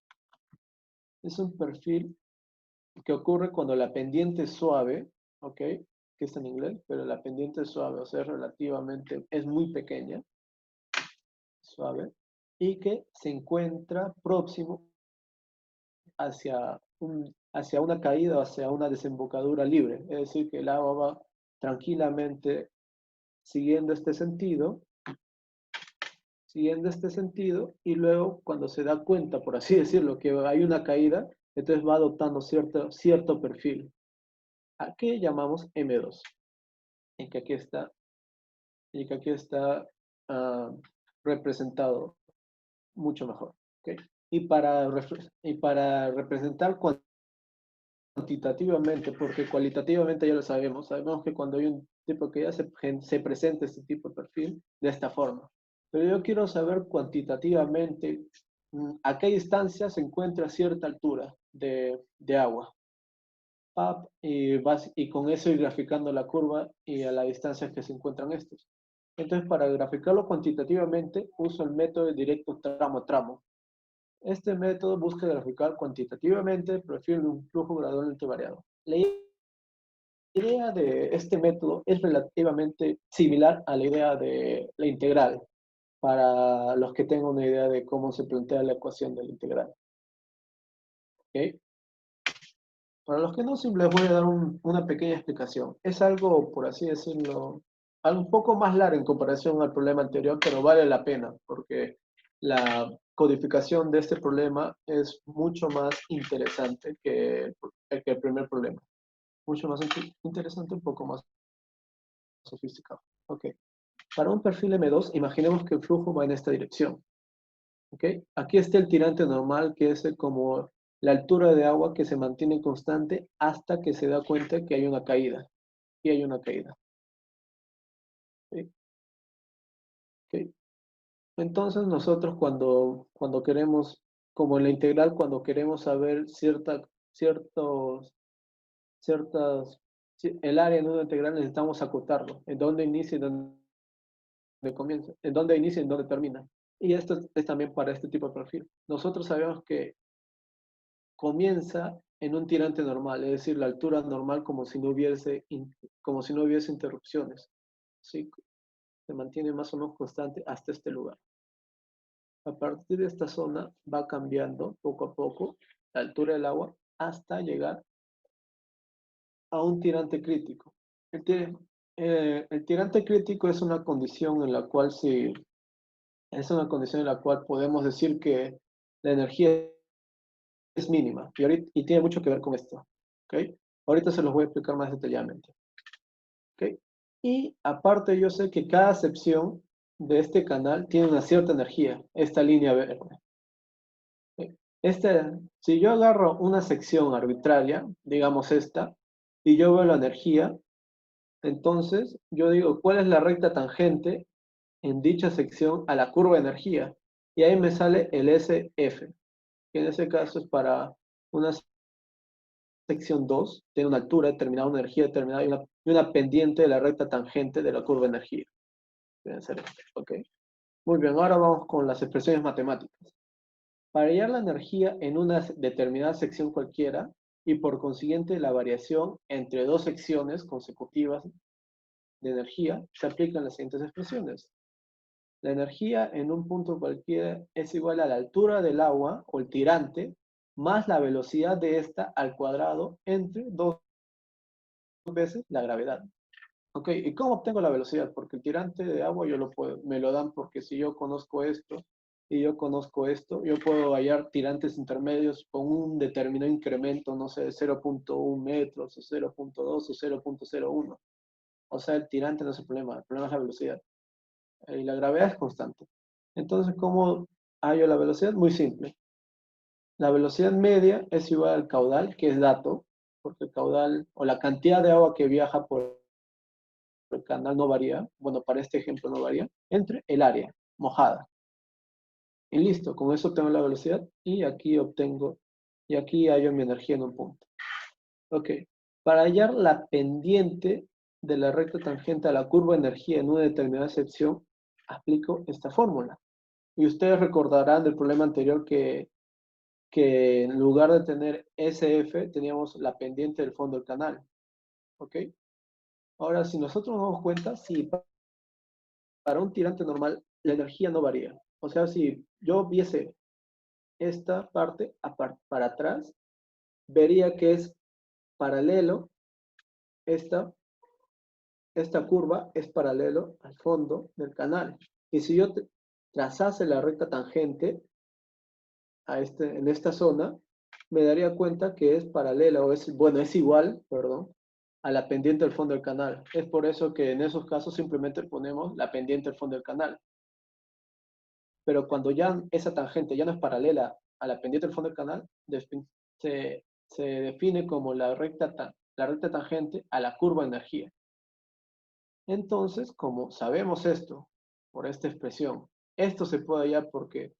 Es un perfil que ocurre cuando la pendiente es suave, ¿ok? Que está en inglés, pero la pendiente es suave, o sea, relativamente, es muy pequeña, suave, y que se encuentra próximo hacia una caída o hacia una desembocadura libre. Es decir, que el agua va tranquilamente siguiendo este sentido, y luego cuando se da cuenta, por así decirlo, que hay una caída, entonces va adoptando cierto perfil. ¿A qué llamamos M2? En que aquí está representado mucho mejor. ¿Okay? Y para representar cuantitativamente, porque cualitativamente ya lo sabemos que cuando hay un tipo que ya se presenta este tipo de perfil de esta forma. Pero yo quiero saber cuantitativamente a qué distancia se encuentra cierta altura de agua. Y con eso ir graficando la curva y a la distancia que se encuentran estos. Entonces, para graficarlo cuantitativamente, uso el método de directo tramo a tramo. Este método busca graficar cuantitativamente el perfil de un flujo gradualmente variado. La idea de este método es relativamente similar a la idea de la integral, para los que tengan una idea de cómo se plantea la ecuación de la integral. ¿Okay? Para los que no, les voy a dar una pequeña explicación. Es algo, por así decirlo, algo un poco más largo en comparación al problema anterior, pero vale la pena, porque la codificación de este problema es mucho más interesante que el primer problema. Mucho más interesante, un poco más sofisticado. Ok. Para un perfil M2, imaginemos que el flujo va en esta dirección. ¿Ok? Aquí está el tirante normal, que es como la altura de agua que se mantiene constante hasta que se da cuenta que hay una caída. Y hay una caída. ¿Ok? ¿Ok? Entonces nosotros cuando queremos, como en la integral, cuando queremos saber el área en una integral necesitamos acotarlo. En dónde inicia y dónde comienza. En dónde inicia y en dónde termina. Y esto es también para este tipo de perfil. Nosotros sabemos que comienza en un tirante normal, es decir, la altura normal como si no hubiese interrupciones. ¿Sí? Se mantiene más o menos constante hasta este lugar. A partir de esta zona va cambiando poco a poco la altura del agua hasta llegar a un tirante crítico. El tirante crítico es una condición en la cual podemos decir que la energía es mínima y tiene mucho que ver con esto. ¿Okay? Ahorita se los voy a explicar más detalladamente. ¿Okay? Y aparte yo sé que cada sección de este canal tiene una cierta energía, esta línea verde. ¿Okay? Si yo agarro una sección arbitraria, digamos esta, y yo veo la energía, entonces yo digo, ¿cuál es la recta tangente en dicha sección a la curva de energía? Y ahí me sale el SF, que en ese caso es para una sección 2, tiene una altura determinada, una energía determinada y una pendiente de la recta tangente de la curva de energía. Deben ser esto, ¿ok? Muy bien, ahora vamos con las expresiones matemáticas. Para hallar la energía en una determinada sección cualquiera, y por consiguiente la variación entre dos secciones consecutivas de energía, se aplican las siguientes expresiones. La energía en un punto cualquiera es igual a la altura del agua o el tirante más la velocidad de esta al cuadrado entre dos veces la gravedad. Ok, ¿y cómo obtengo la velocidad? Porque el tirante de agua me lo dan porque si yo conozco esto y yo conozco esto, yo puedo hallar tirantes intermedios con un determinado incremento, no sé, de 0.1 metros o 0.2 o 0.01. O sea, el tirante no es el problema es la velocidad. Y la gravedad es constante. Entonces, ¿cómo hallo la velocidad? Muy simple. La velocidad media es igual al caudal, que es dato, porque el caudal o la cantidad de agua que viaja por el canal no varía, bueno, para este ejemplo no varía, entre el área mojada. Y listo, con eso obtengo la velocidad y aquí hallo mi energía en un punto. Ok, para hallar la pendiente de la recta tangente a la curva de energía en una determinada sección, aplico esta fórmula. Y ustedes recordarán del problema anterior que en lugar de tener SF, teníamos la pendiente del fondo del canal. ¿Ok? Ahora, si nosotros nos damos cuenta, si para un tirante normal la energía no varía. O sea, si yo viese esta parte para atrás, vería que es paralelo, esta curva es paralelo al fondo del canal. Y si yo trazase la recta tangente en esta zona, me daría cuenta que es paralela, es igual, perdón, a la pendiente del fondo del canal. Es por eso que en esos casos simplemente ponemos la pendiente del fondo del canal. Pero cuando ya esa tangente ya no es paralela a la pendiente del fondo del canal, se define como la recta tangente a la curva de energía. Entonces, como sabemos esto, por esta expresión, esto se puede hallar porque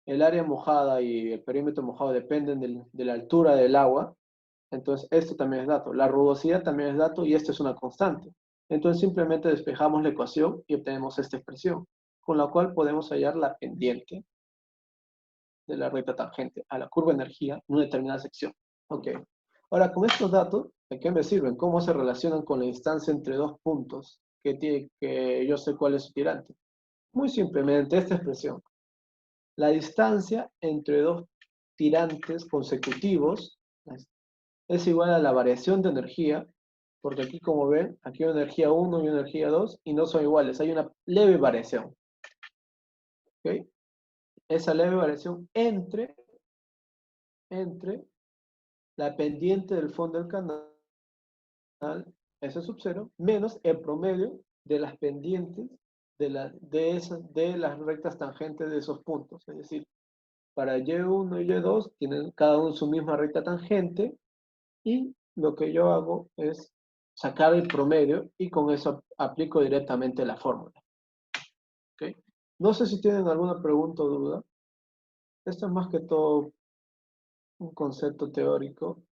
el área mojada y el perímetro mojado dependen de la altura del agua. Entonces, esto también es dato. La rugosidad también es dato y esto es una constante. Entonces, simplemente despejamos la ecuación y obtenemos esta expresión, con la cual podemos hallar la pendiente de la recta tangente a la curva de energía en una determinada sección. Ok. Ahora, con estos datos, ¿de qué me sirven? ¿Cómo se relacionan con la distancia entre dos puntos que yo sé cuál es su tirante? Muy simplemente, esta expresión. La distancia entre dos tirantes consecutivos es igual a la variación de energía, porque aquí, como ven, aquí hay energía 1 y energía 2, y no son iguales, hay una leve variación. ¿Ok? Esa leve variación entre la pendiente del fondo del canal, S sub 0, menos el promedio de las pendientes de las rectas tangentes de esos puntos. Es decir, para Y1 y Y2 tienen cada uno su misma recta tangente y lo que yo hago es sacar el promedio y con eso aplico directamente la fórmula. ¿Okay? No sé si tienen alguna pregunta o duda. Esto es más que todo un concepto teórico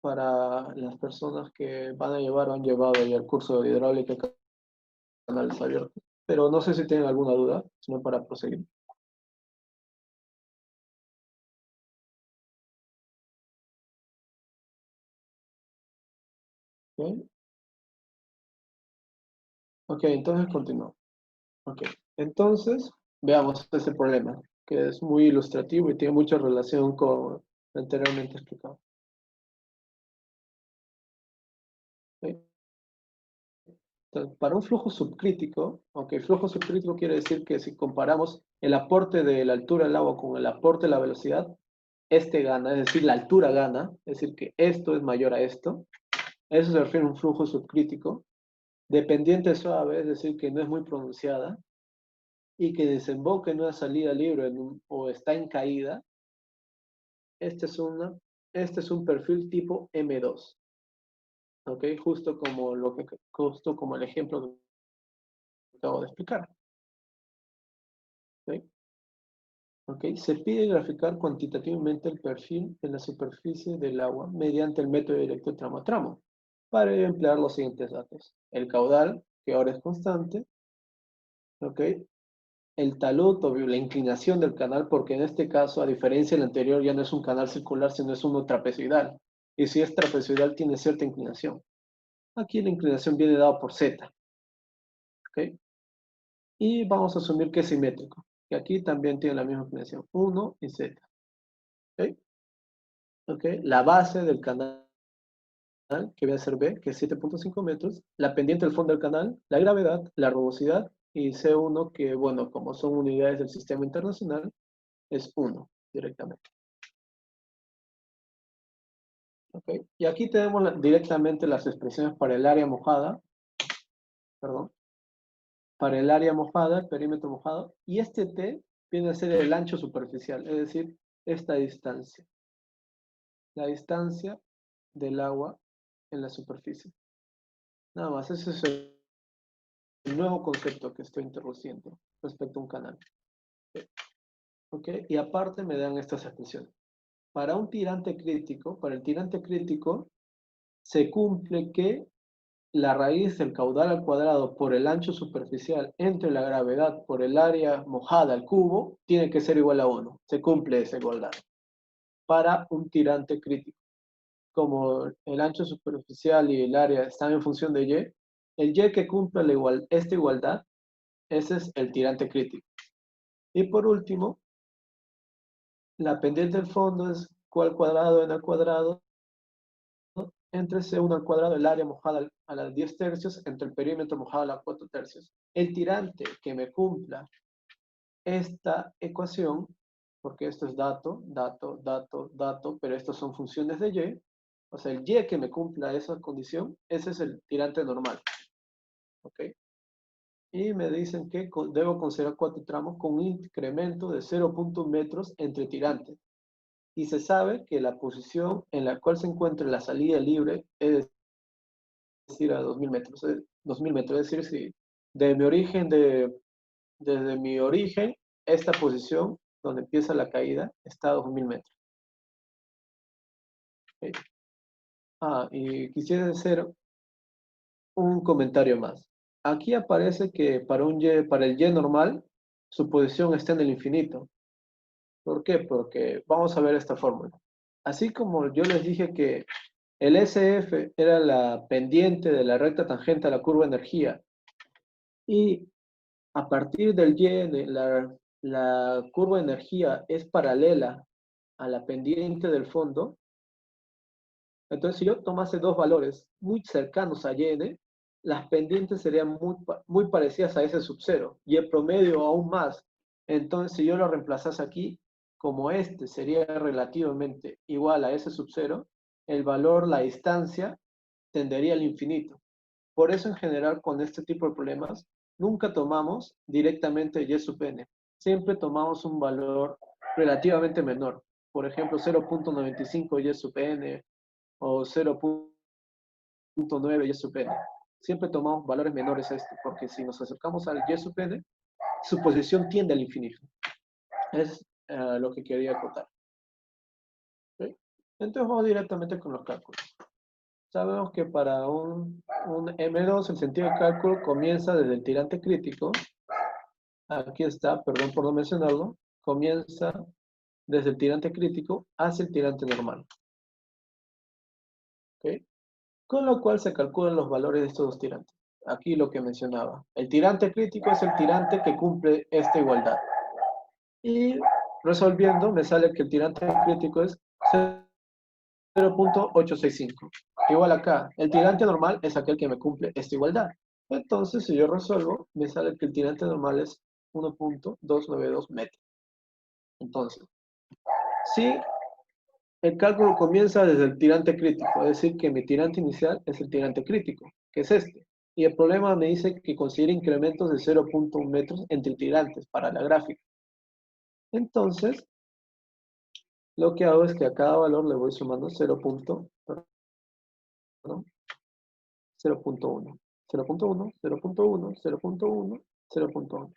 para las personas que van a llevar o han llevado ya el curso de hidráulica y canales abiertos. Pero no sé si tienen alguna duda, sino para proseguir. ¿Okay? Ok, entonces continuamos. Ok, entonces veamos ese problema, que es muy ilustrativo y tiene mucha relación con lo anteriormente explicado. ¿Okay? Entonces, para un flujo subcrítico, flujo subcrítico quiere decir que si comparamos el aporte de la altura del agua con el aporte de la velocidad, este gana, es decir, la altura gana, es decir, que esto es mayor a esto. Eso se refiere a un flujo subcrítico. Dependiente suave, es decir, que no es muy pronunciada, y que desemboca en una salida libre o está en caída, este es un perfil tipo M2. ¿Ok? Justo como el ejemplo que acabo de explicar. ¿Ok? ¿Ok? Se pide graficar cuantitativamente el perfil en la superficie del agua mediante el método directo tramo a tramo para emplear los siguientes datos. El caudal, que ahora es constante. ¿Ok? El talud o la inclinación del canal, porque en este caso, a diferencia del anterior, ya no es un canal circular, sino es uno trapezoidal. Y si es trapezoidal, tiene cierta inclinación. Aquí la inclinación viene dada por Z. ¿Ok? Y vamos a asumir que es simétrico. Y aquí también tiene la misma inclinación, 1 y Z. ¿Ok? ¿Ok? La base del canal, que viene a ser B, que es 7.5 metros. La pendiente del fondo del canal, la gravedad, la rugosidad, y C1, que, bueno, como son unidades del sistema internacional, es 1 directamente. ¿Okay? Y aquí tenemos directamente las expresiones para el área mojada, perdón, para el área mojada, el perímetro mojado, y este T viene a ser el ancho superficial, es decir, esta distancia, la distancia del agua en la superficie. Nada más, ese es el nuevo concepto que estoy introduciendo respecto a un canal. ¿Ok? Y aparte me dan estas expresiones. Para un tirante crítico, para el tirante crítico, se cumple que la raíz del caudal al cuadrado por el ancho superficial entre la gravedad por el área mojada al cubo tiene que ser igual a 1. Se cumple esa igualdad para un tirante crítico. Como el ancho superficial y el área están en función de y, el y que cumple esta igualdad, ese es el tirante crítico. Y por último, la pendiente del fondo es q al cuadrado n al cuadrado entre C1 al cuadrado, el área mojada a las 10 tercios, entre el perímetro mojado a las 4 tercios. El tirante que me cumpla esta ecuación, porque esto es dato, pero estos son funciones de y, o sea, el y que me cumpla esa condición, ese es el tirante normal. ¿Ok? Y me dicen que debo considerar 4 tramos con un incremento de 0.1 metros entre tirantes. Y se sabe que la posición en la cual se encuentra la salida libre es decir, a 2000 metros. 2000 metros, es decir, si desde mi origen, esta posición donde empieza la caída está a 2000 metros. ¿Okay? Y quisiera hacer un comentario más. Aquí aparece que para el y normal, su posición está en el infinito. ¿Por qué? Porque vamos a ver esta fórmula. Así como yo les dije que el SF era la pendiente de la recta tangente a la curva de energía y a partir del y, la curva de energía es paralela a la pendiente del fondo. Entonces, si yo tomase dos valores muy cercanos a y, las pendientes serían muy parecidas a ese sub-cero, y el promedio aún más. Entonces, si yo lo reemplazase aquí, como este sería relativamente igual a ese sub-cero, el valor, la distancia, tendería al infinito. Por eso, en general, con este tipo de problemas, nunca tomamos directamente y sub n. Siempre tomamos un valor relativamente menor. Por ejemplo, 0.95 y sub n o 0.9 y sub n. Siempre tomamos valores menores a esto, porque si nos acercamos al y sub n, su posición tiende al infinito. Es lo que quería acotar. ¿Okay? Entonces vamos directamente con los cálculos. Sabemos que para un M2 el sentido de cálculo comienza desde el tirante crítico. Aquí está, perdón por no mencionarlo. Comienza desde el tirante crítico hacia el tirante normal. ¿Okay? Con lo cual se calculan los valores de estos dos tirantes. Aquí lo que mencionaba. El tirante crítico es el tirante que cumple esta igualdad. Y resolviendo me sale que el tirante crítico es 0.865. Igual acá, el tirante normal es aquel que me cumple esta igualdad. Entonces, si yo resuelvo, me sale que el tirante normal es 1.292 metros. Entonces, si el cálculo comienza desde el tirante crítico, es decir, que mi tirante inicial es el tirante crítico, que es este. Y el problema me dice que considere incrementos de 0.1 metros entre tirantes para la gráfica. Entonces, lo que hago es que a cada valor le voy sumando 0.1, 0.1, 0.1, 0.1, 0.1, 0.1.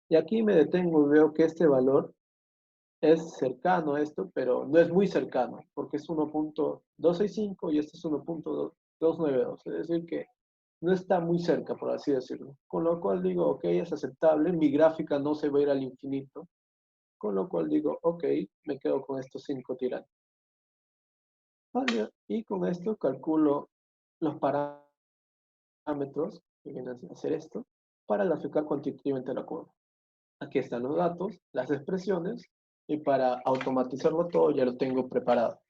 Y aquí me detengo y veo que este valor es cercano a esto, pero no es muy cercano, porque es 1.265 y este es 1.292. Es decir, que no está muy cerca, por así decirlo. Con lo cual digo, ok, es aceptable, mi gráfica no se va a ir al infinito. Con lo cual digo, ok, me quedo con estos 5 tirantes. Vale, y con esto calculo los parámetros que vienen a hacer esto para graficar cuantitativamente la curva. Aquí están los datos, las expresiones, y para automatizarlo todo ya lo tengo preparado.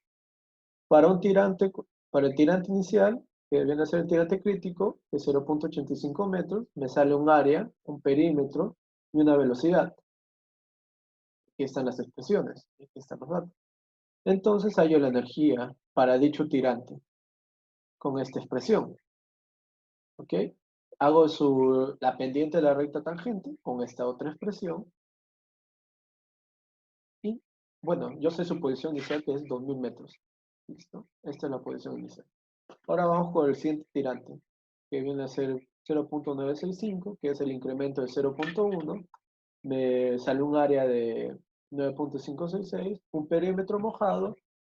Para el tirante inicial, que viene a ser el tirante crítico, de 0.85 metros, me sale un área, un perímetro y una velocidad. Aquí están las expresiones, aquí están los datos. Entonces hallo la energía para dicho tirante con esta expresión. ¿Ok? Hago la pendiente de la recta tangente con esta otra expresión. Y, bueno, yo sé su posición inicial que es 2000 metros. ¿Listo? Esta es la posición inicial. Ahora vamos con el siguiente tirante, que viene a ser 0.965, que es el incremento de 0.1, me sale un área de 9.566, un perímetro mojado,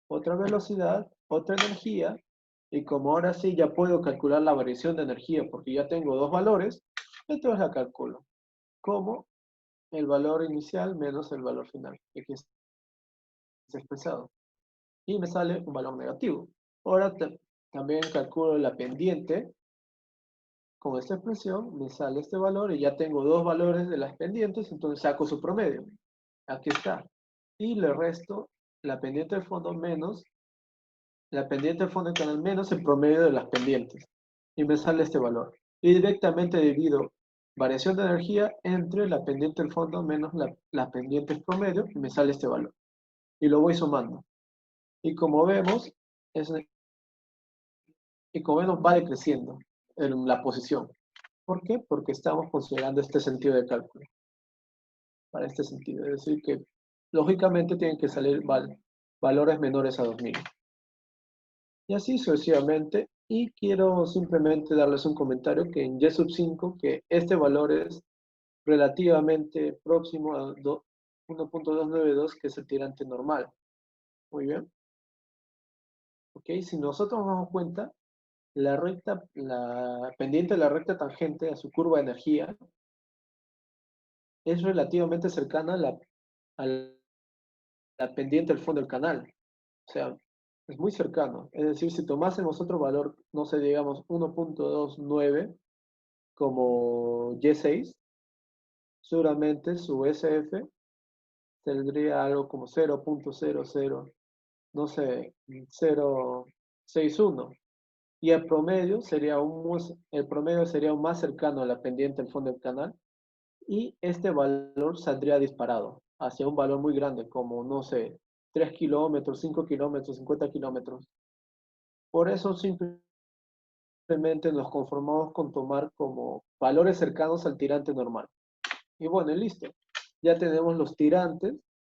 otra velocidad, otra energía, y como ahora sí ya puedo calcular la variación de energía, porque ya tengo dos valores, entonces la calculo como el valor inicial menos el valor final, que aquí está expresado. Y me sale un valor negativo. Ahora también calculo la pendiente. Con esta expresión me sale este valor y ya tengo dos valores de las pendientes, entonces saco su promedio. Aquí está. Y le resto la pendiente del fondo menos la pendiente del fondo del canal menos el promedio de las pendientes. Y me sale este valor. Y directamente divido variación de energía entre la pendiente del fondo menos las pendientes promedio y me sale este valor. Y lo voy sumando. Y como vemos, va decreciendo en la posición. ¿Por qué? Porque estamos considerando este sentido de cálculo. Para este sentido. Es decir que, lógicamente, tienen que salir valores menores a 2000. Y así sucesivamente. Y quiero simplemente darles un comentario que en Y5, que este valor es relativamente próximo a 1.292, que es el tirante normal. Muy bien. Ok, si nosotros nos damos cuenta, la pendiente de la recta tangente a su curva de energía es relativamente cercana a la pendiente del fondo del canal. O sea, es muy cercano. Es decir, si tomásemos otro valor, no sé, digamos 1.29 como Y6, seguramente su SF tendría algo como 0.00, no sé, 0.61. Y el promedio sería aún más cercano a la pendiente del fondo del canal. Y este valor saldría disparado hacia un valor muy grande, como, no sé, 3 kilómetros, 5 kilómetros, 50 kilómetros. Por eso simplemente nos conformamos con tomar como valores cercanos al tirante normal. Y bueno, listo. Ya tenemos los tirantes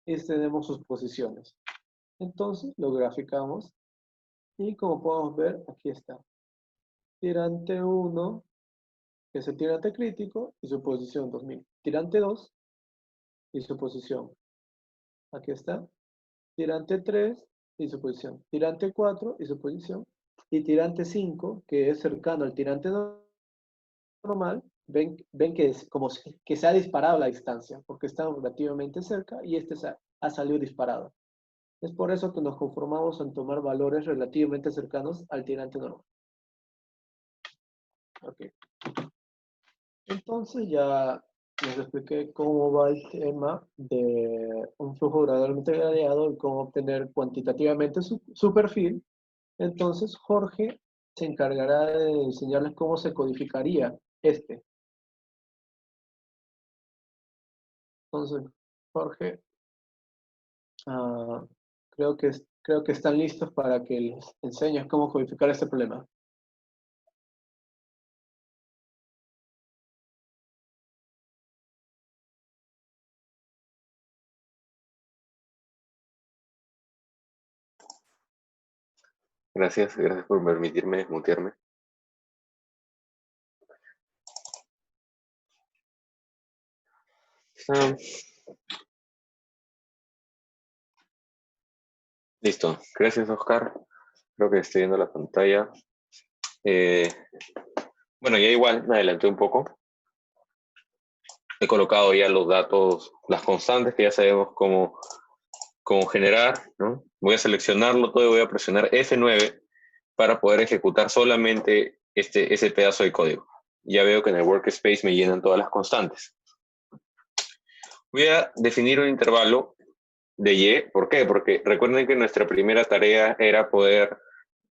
y tenemos sus posiciones. Entonces lo graficamos y como podemos ver, aquí está. Tirante 1, que es el tirante crítico, y su posición 2000. Tirante 2 y su posición. Aquí está. Tirante 3 y su posición. Tirante 4 y su posición. Y tirante 5, que es cercano al tirante normal, ven que es como que se ha disparado la distancia, porque está relativamente cerca y este ha salido disparado. Es por eso que nos conformamos en tomar valores relativamente cercanos al tirante normal. Ok. Entonces ya les expliqué cómo va el tema de un flujo gradualmente variado y cómo obtener cuantitativamente su perfil. Entonces Jorge se encargará de enseñarles cómo se codificaría este. Entonces, Jorge, creo que están listos para que les enseñes cómo codificar este problema. Gracias por permitirme desmutearme. Listo, gracias Oscar. Creo que estoy viendo la pantalla. Bueno, ya igual me adelanté un poco. He colocado ya los datos, las constantes que ya sabemos cómo generar, ¿no? Voy a seleccionarlo todo y voy a presionar F9 para poder ejecutar solamente ese pedazo de código. Ya veo que en el workspace me llenan todas las constantes. Voy a definir un intervalo de Y. ¿Por qué? Porque recuerden que nuestra primera tarea era poder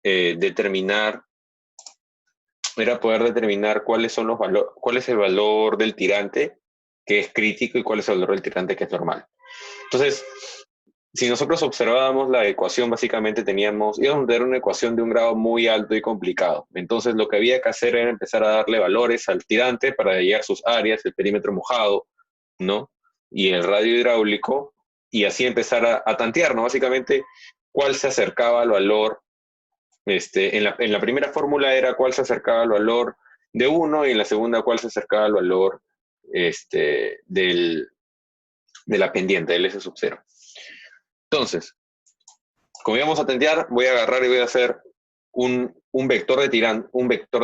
determinar cuál es el valor del tirante que es crítico y cuál es el valor del tirante que es normal. Entonces, si nosotros observábamos la ecuación, básicamente íbamos a tener una ecuación de un grado muy alto y complicado. Entonces, lo que había que hacer era empezar a darle valores al tirante para hallar sus áreas, el perímetro mojado, ¿no? Y el radio hidráulico, y así empezar a tantear, ¿no? Básicamente, cuál se acercaba al valor. En la primera fórmula era cuál se acercaba al valor de 1 y en la segunda cuál se acercaba al valor de la pendiente, del S sub 0. Entonces, como íbamos a tentear, voy a agarrar y voy a hacer un vector de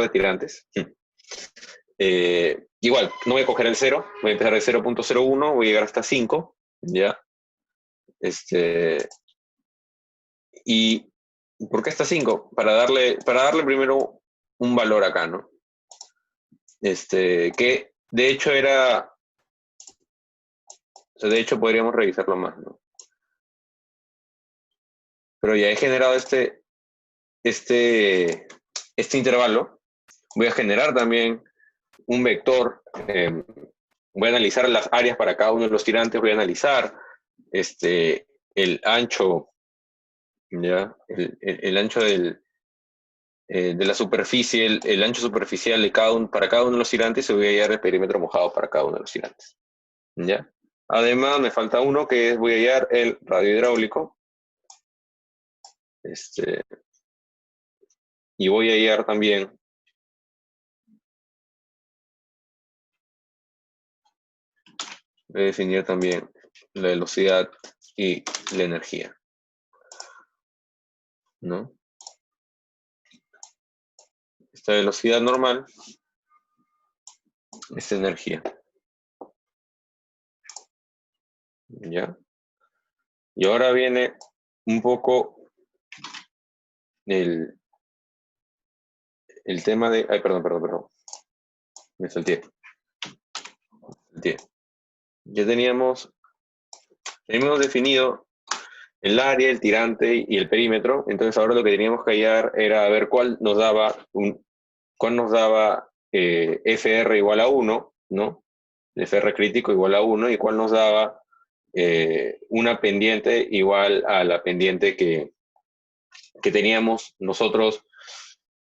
tirantes. Igual, no voy a coger el 0, voy a empezar de 0.01, voy a llegar hasta 5, ¿ya? ¿Y por qué hasta 5? Para darle primero un valor acá, ¿no? Que de hecho era... De hecho, podríamos revisarlo más, ¿no? Pero ya he generado este intervalo. Voy a generar también un vector. Voy a analizar las áreas para cada uno de los tirantes. Voy a analizar el ancho, ¿ya? El ancho de la superficie, el ancho superficial de para cada uno de los tirantes, y voy a hallar el perímetro mojado para cada uno de los tirantes, ¿ya? Además, me falta uno que es, voy a hallar el radio hidráulico. Y voy a hallar también voy a definir también la velocidad y la energía, ¿no? Esta velocidad normal, esta energía, ¿ya? Y ahora viene un poco el tema de... Ay, perdón. Me salté. Ya teníamos definido el área, el tirante y el perímetro. Entonces ahora lo que teníamos que hallar era ver cuál nos daba FR igual a 1, ¿no? FR crítico igual a 1, y cuál nos daba una pendiente igual a la pendiente que teníamos nosotros,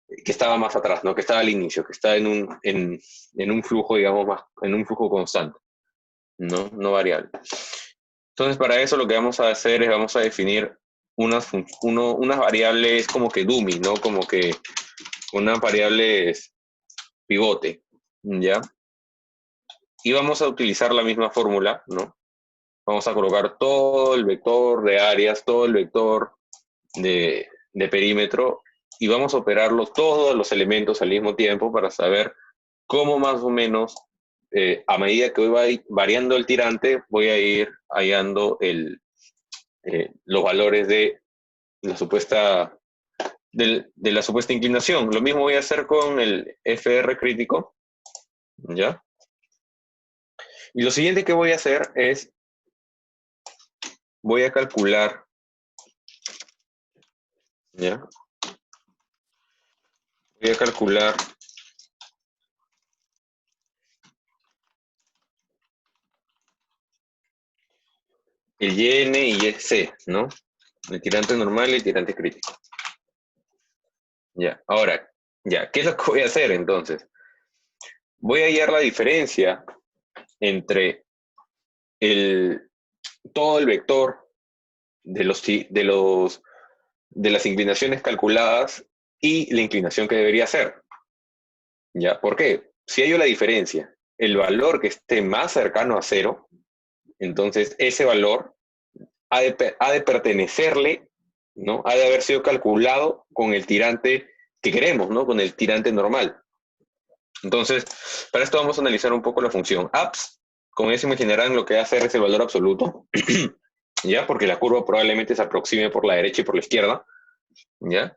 que estaba más atrás, ¿no? Que estaba al inicio, que está en un flujo, digamos, en un flujo constante, no variable. Entonces, para eso lo que vamos a hacer es vamos a definir unas variables como que dummy, ¿no? Como que unas variables pivote, ¿ya? Y vamos a utilizar la misma fórmula, ¿no? Vamos a colocar todo el vector de áreas, todo el vector de perímetro, y vamos a operarlo todos los elementos al mismo tiempo para saber cómo más o menos, a medida que voy variando el tirante, voy a ir hallando los valores de la supuesta inclinación. Lo mismo voy a hacer con el FR crítico, ¿ya? Y lo siguiente que voy a hacer es, voy a calcular, ¿ya? Voy a calcular el YN y YC, ¿no? El tirante normal y el tirante crítico. Ya, ahora, ya, ¿qué es lo que voy a hacer entonces? Voy a hallar la diferencia entre todo el vector de las inclinaciones calculadas y la inclinación que debería ser. ¿Ya? ¿Por qué? Si hallo la diferencia, el valor que esté más cercano a 0, entonces ese valor ha de pertenecerle, ¿no? Ha de haber sido calculado con el tirante que queremos, ¿no? Con el tirante normal. Entonces, para esto vamos a analizar un poco la función abs. Como ya se imaginarán, lo que va a hacer es el valor absoluto, ¿ya? Porque la curva probablemente se aproxime por la derecha y por la izquierda, ¿ya?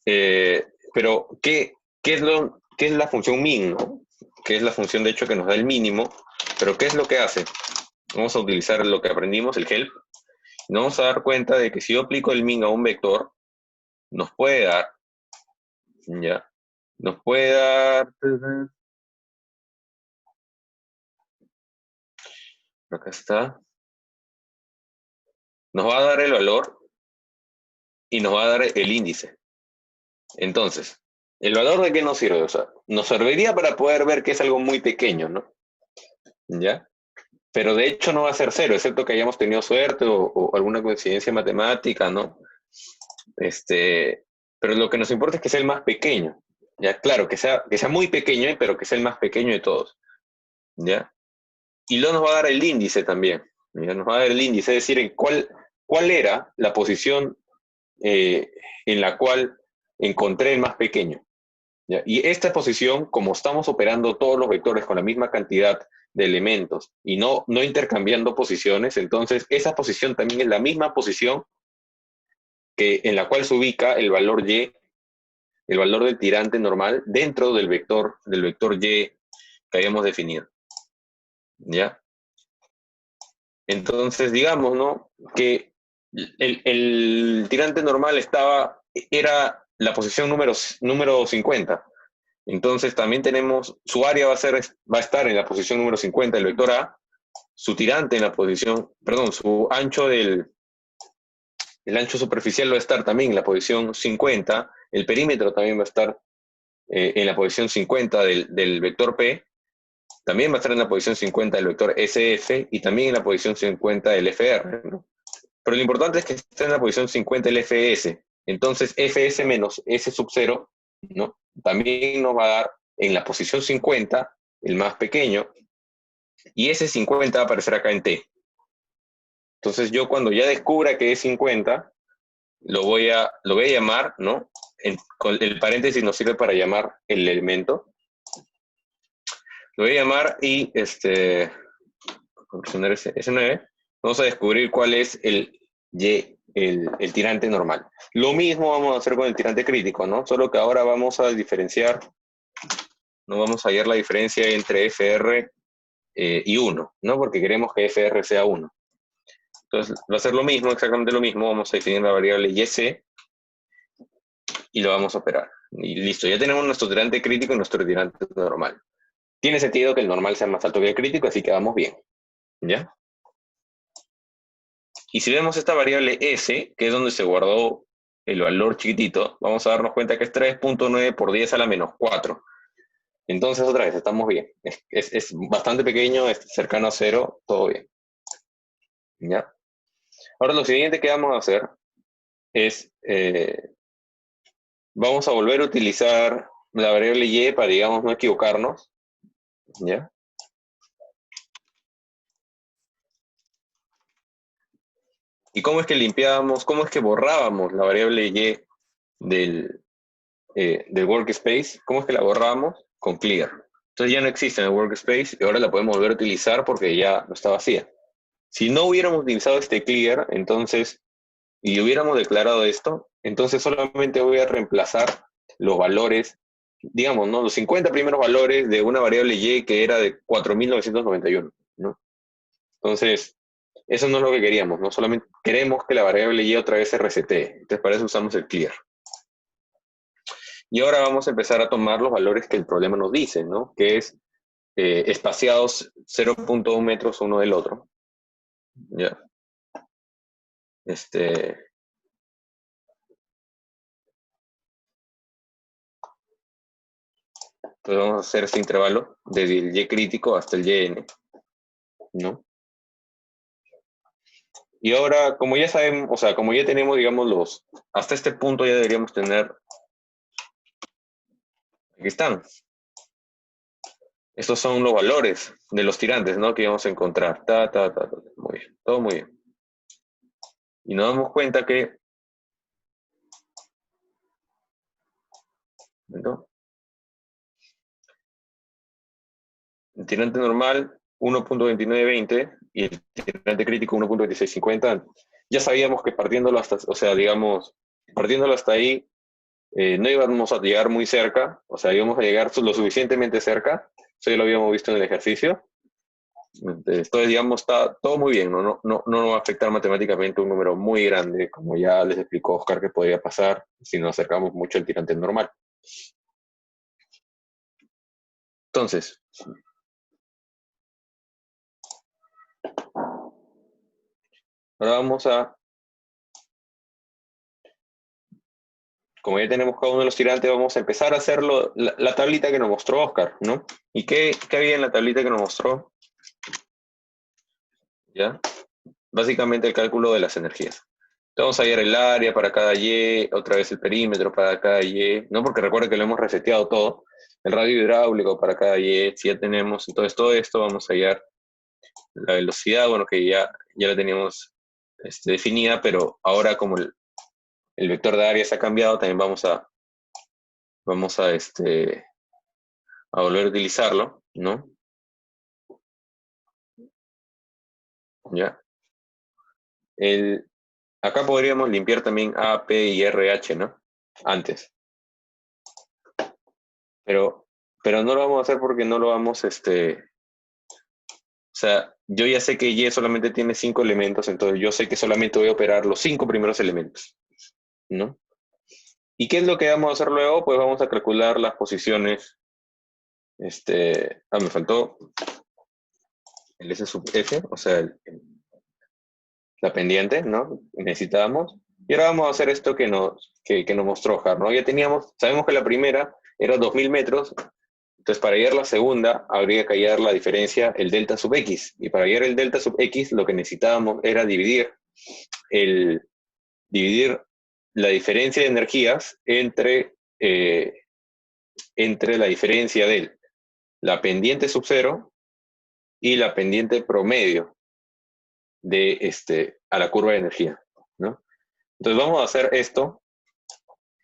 Pero, ¿qué es la función min, ¿no? Que es la función, de hecho, que nos da el mínimo. Pero, ¿qué es lo que hace? Vamos a utilizar lo que aprendimos, el help. Nos vamos a dar cuenta de que si yo aplico el min a un vector, nos puede dar, ¿ya? Nos puede dar... Acá está. Nos va a dar el valor y nos va a dar el índice. Entonces, ¿el valor de qué nos sirve? O sea, nos serviría para poder ver que es algo muy pequeño, ¿no? ¿Ya? Pero de hecho no va a ser 0, excepto que hayamos tenido suerte o alguna coincidencia matemática, ¿no? Pero lo que nos importa es que sea el más pequeño. Ya, claro, que sea muy pequeño, pero que sea el más pequeño de todos. ¿Ya? Y luego nos va a dar el índice también. ¿Ya? Nos va a dar el índice, es decir, cuál era la posición en la cual encontré el más pequeño. ¿Ya? Y esta posición, como estamos operando todos los vectores con la misma cantidad de elementos y no intercambiando posiciones, entonces esa posición también es la misma posición en la cual se ubica el valor y, el valor del tirante normal dentro del vector y que habíamos definido. ¿Ya? Entonces, digamos, ¿no? Que el tirante normal era la posición número 50. Entonces también tenemos, su área va a estar en la posición número 50 del vector A, su tirante en la posición, perdón, el ancho superficial va a estar también en la posición 50, el perímetro también va a estar en la posición 50 del vector P, también va a estar en la posición 50 del vector SF y también en la posición 50 del FR, ¿no? Pero lo importante es que esté en la posición 50 del FS. Entonces, FS menos S sub 0, ¿no? También nos va a dar en la posición 50, el más pequeño, y ese 50 va a aparecer acá en T. Entonces, yo cuando ya descubra que es 50, lo voy a llamar, ¿no? El paréntesis nos sirve para llamar el elemento. Lo voy a llamar y, con S9, vamos a descubrir cuál es el tirante normal. Lo mismo vamos a hacer con el tirante crítico, ¿no? Solo que ahora vamos a diferenciar, no vamos a hallar la diferencia entre FR y 1, ¿no? Porque queremos que FR sea 1. Entonces va a ser lo mismo, exactamente lo mismo, vamos a definir la variable YC y lo vamos a operar. Y listo, ya tenemos nuestro tirante crítico y nuestro tirante normal. Tiene sentido que el normal sea más alto que el crítico, así que vamos bien, ¿ya? Y si vemos esta variable S, que es donde se guardó el valor chiquitito, vamos a darnos cuenta que es 3.9 por 10 a la menos 4. Entonces, otra vez, estamos bien. Es bastante pequeño, es cercano a 0, todo bien. ¿Ya? Ahora, lo siguiente que vamos a hacer es, vamos a volver a utilizar la variable Y para, digamos, no equivocarnos. ¿Ya? ¿Y cómo es que limpiábamos, cómo es que borrábamos la variable Y del workspace? ¿Cómo es que la borrábamos? Con clear. Entonces ya no existe en el workspace y ahora la podemos volver a utilizar porque ya no está vacía. Si no hubiéramos utilizado este clear, entonces, y hubiéramos declarado esto, entonces solamente voy a reemplazar los valores, digamos, ¿no? Los 50 primeros valores de una variable Y que era de 4.991, ¿no? Entonces, eso no es lo que queríamos, ¿no? Solamente queremos que la variable Y otra vez se resetee. Entonces, para eso usamos el clear. Y ahora vamos a empezar a tomar los valores que el problema nos dice, ¿no? Que es espaciados 0.1 metros uno del otro. ¿Ya? Entonces vamos a hacer este intervalo desde el Y crítico hasta el YN, ¿no? Y ahora, como ya sabemos, o sea, como ya tenemos, digamos, hasta este punto ya deberíamos tener, aquí están. Estos son los valores de los tirantes, ¿no? Que vamos a encontrar. Muy bien, todo muy bien. Y nos damos cuenta que, ¿no? El tirante normal 1.2920 y el tirante crítico 1.2650. Ya sabíamos que partiéndolo hasta, o sea, digamos, partiéndolo hasta ahí, no íbamos a llegar muy cerca, o sea, íbamos a llegar lo suficientemente cerca, eso ya lo habíamos visto en el ejercicio. Entonces, digamos, está todo muy bien, no nos va a afectar matemáticamente un número muy grande, como ya les explicó Oscar que podría pasar si nos acercamos mucho al tirante normal. Entonces, ahora vamos a, como ya tenemos cada uno de los tirantes, vamos a empezar a hacer la tablita que nos mostró Oscar, ¿no? ¿Y qué había en la tablita que nos mostró? ¿Ya? Básicamente el cálculo de las energías. Vamos a hallar el área para cada Y, otra vez el perímetro para cada Y, ¿no? Porque recuerda que lo hemos reseteado todo. El radio hidráulico para cada Y, si ya tenemos, entonces todo esto vamos a hallar la velocidad, bueno, que ya la teníamos definida, pero ahora como el vector de área se ha cambiado, también vamos a volver a utilizarlo, ¿no? Ya. Acá podríamos limpiar también A, P y RH, ¿no? Antes. Pero no lo vamos a hacer porque no lo vamos, o sea, yo ya sé que Y solamente tiene 5 elementos, entonces yo sé que solamente voy a operar los 5 primeros elementos, ¿no? ¿Y qué es lo que vamos a hacer luego? Pues vamos a calcular las posiciones, me faltó el S sub F, o sea, la pendiente, ¿no? Necesitábamos. Y ahora vamos a hacer esto que nos mostró Har, ¿no? Ya sabemos que la primera era 2000 metros, entonces para hallar la segunda habría que hallar la diferencia, el delta sub X. Y para hallar el delta sub X lo que necesitábamos era dividir la diferencia de energías entre la diferencia de la pendiente sub cero y la pendiente promedio a la curva de energía, ¿no? Entonces vamos a hacer esto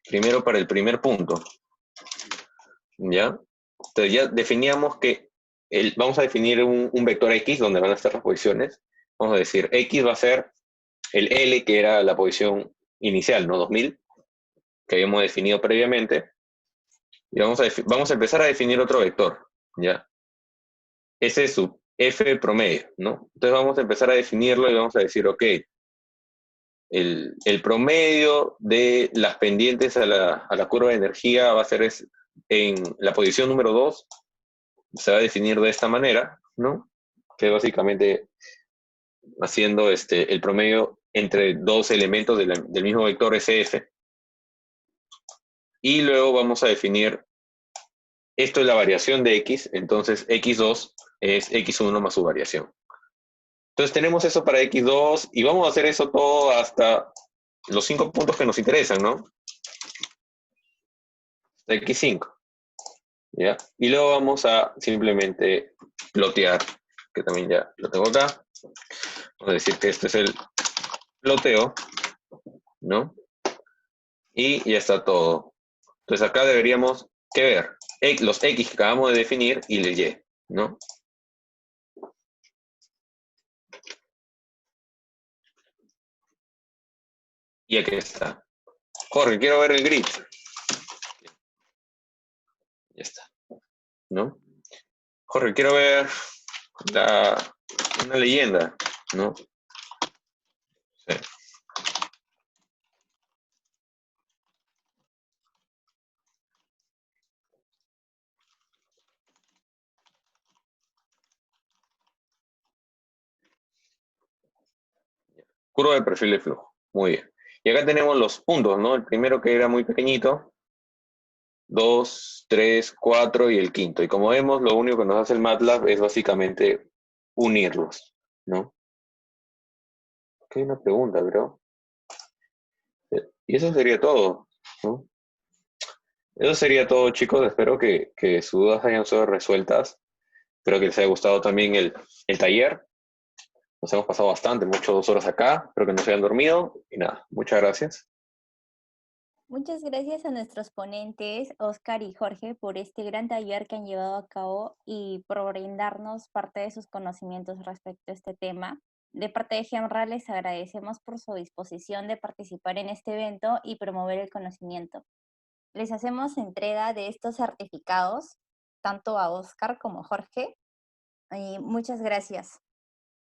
primero para el primer punto, ¿ya? Entonces ya definíamos que vamos a definir un vector X donde van a estar las posiciones. Vamos a decir, X va a ser el L, que era la posición inicial, ¿no? 2000, que habíamos definido previamente. Y vamos a empezar a definir otro vector, ¿ya? Ese es su F promedio, ¿no? Entonces vamos a empezar a definirlo y vamos a decir, ok, el promedio de las pendientes a la curva de energía va a ser en la posición número 2, se va a definir de esta manera, ¿no? Que básicamente haciendo el promedio entre dos elementos del mismo vector SF. Y luego vamos a definir, esto es la variación de X, entonces X2 es X1 más su variación. Entonces tenemos eso para X2 y vamos a hacer eso todo hasta los 5 puntos que nos interesan, ¿no? X5, ¿ya? Y luego vamos a simplemente plotear, que también ya lo tengo acá. Vamos a decir que este es el ploteo, ¿no? Y ya está todo. Entonces acá deberíamos que ver los X que acabamos de definir y el Y, ¿no? Y aquí está. Jorge, quiero ver el grid. Ya está, ¿no? Jorge, quiero ver una leyenda, ¿no? Sí. Curva de perfil de flujo. Muy bien. Y acá tenemos los puntos, ¿no? El primero que era muy pequeñito, 2, 3, 4 y el quinto. Y como vemos, lo único que nos hace el MATLAB es básicamente unirlos, ¿no? Aquí hay una pregunta, bro. Y eso sería todo, ¿no? Eso sería todo, chicos. Espero que sus dudas hayan sido resueltas. Espero que les haya gustado también el taller. Nos hemos pasado bastante, mucho 2 horas acá. Espero que no se hayan dormido. Y nada, muchas gracias. Muchas gracias a nuestros ponentes, Oscar y Jorge, por este gran taller que han llevado a cabo y por brindarnos parte de sus conocimientos respecto a este tema. De parte de GEMRA les agradecemos por su disposición de participar en este evento y promover el conocimiento. Les hacemos entrega de estos certificados, tanto a Oscar como a Jorge. Y muchas gracias.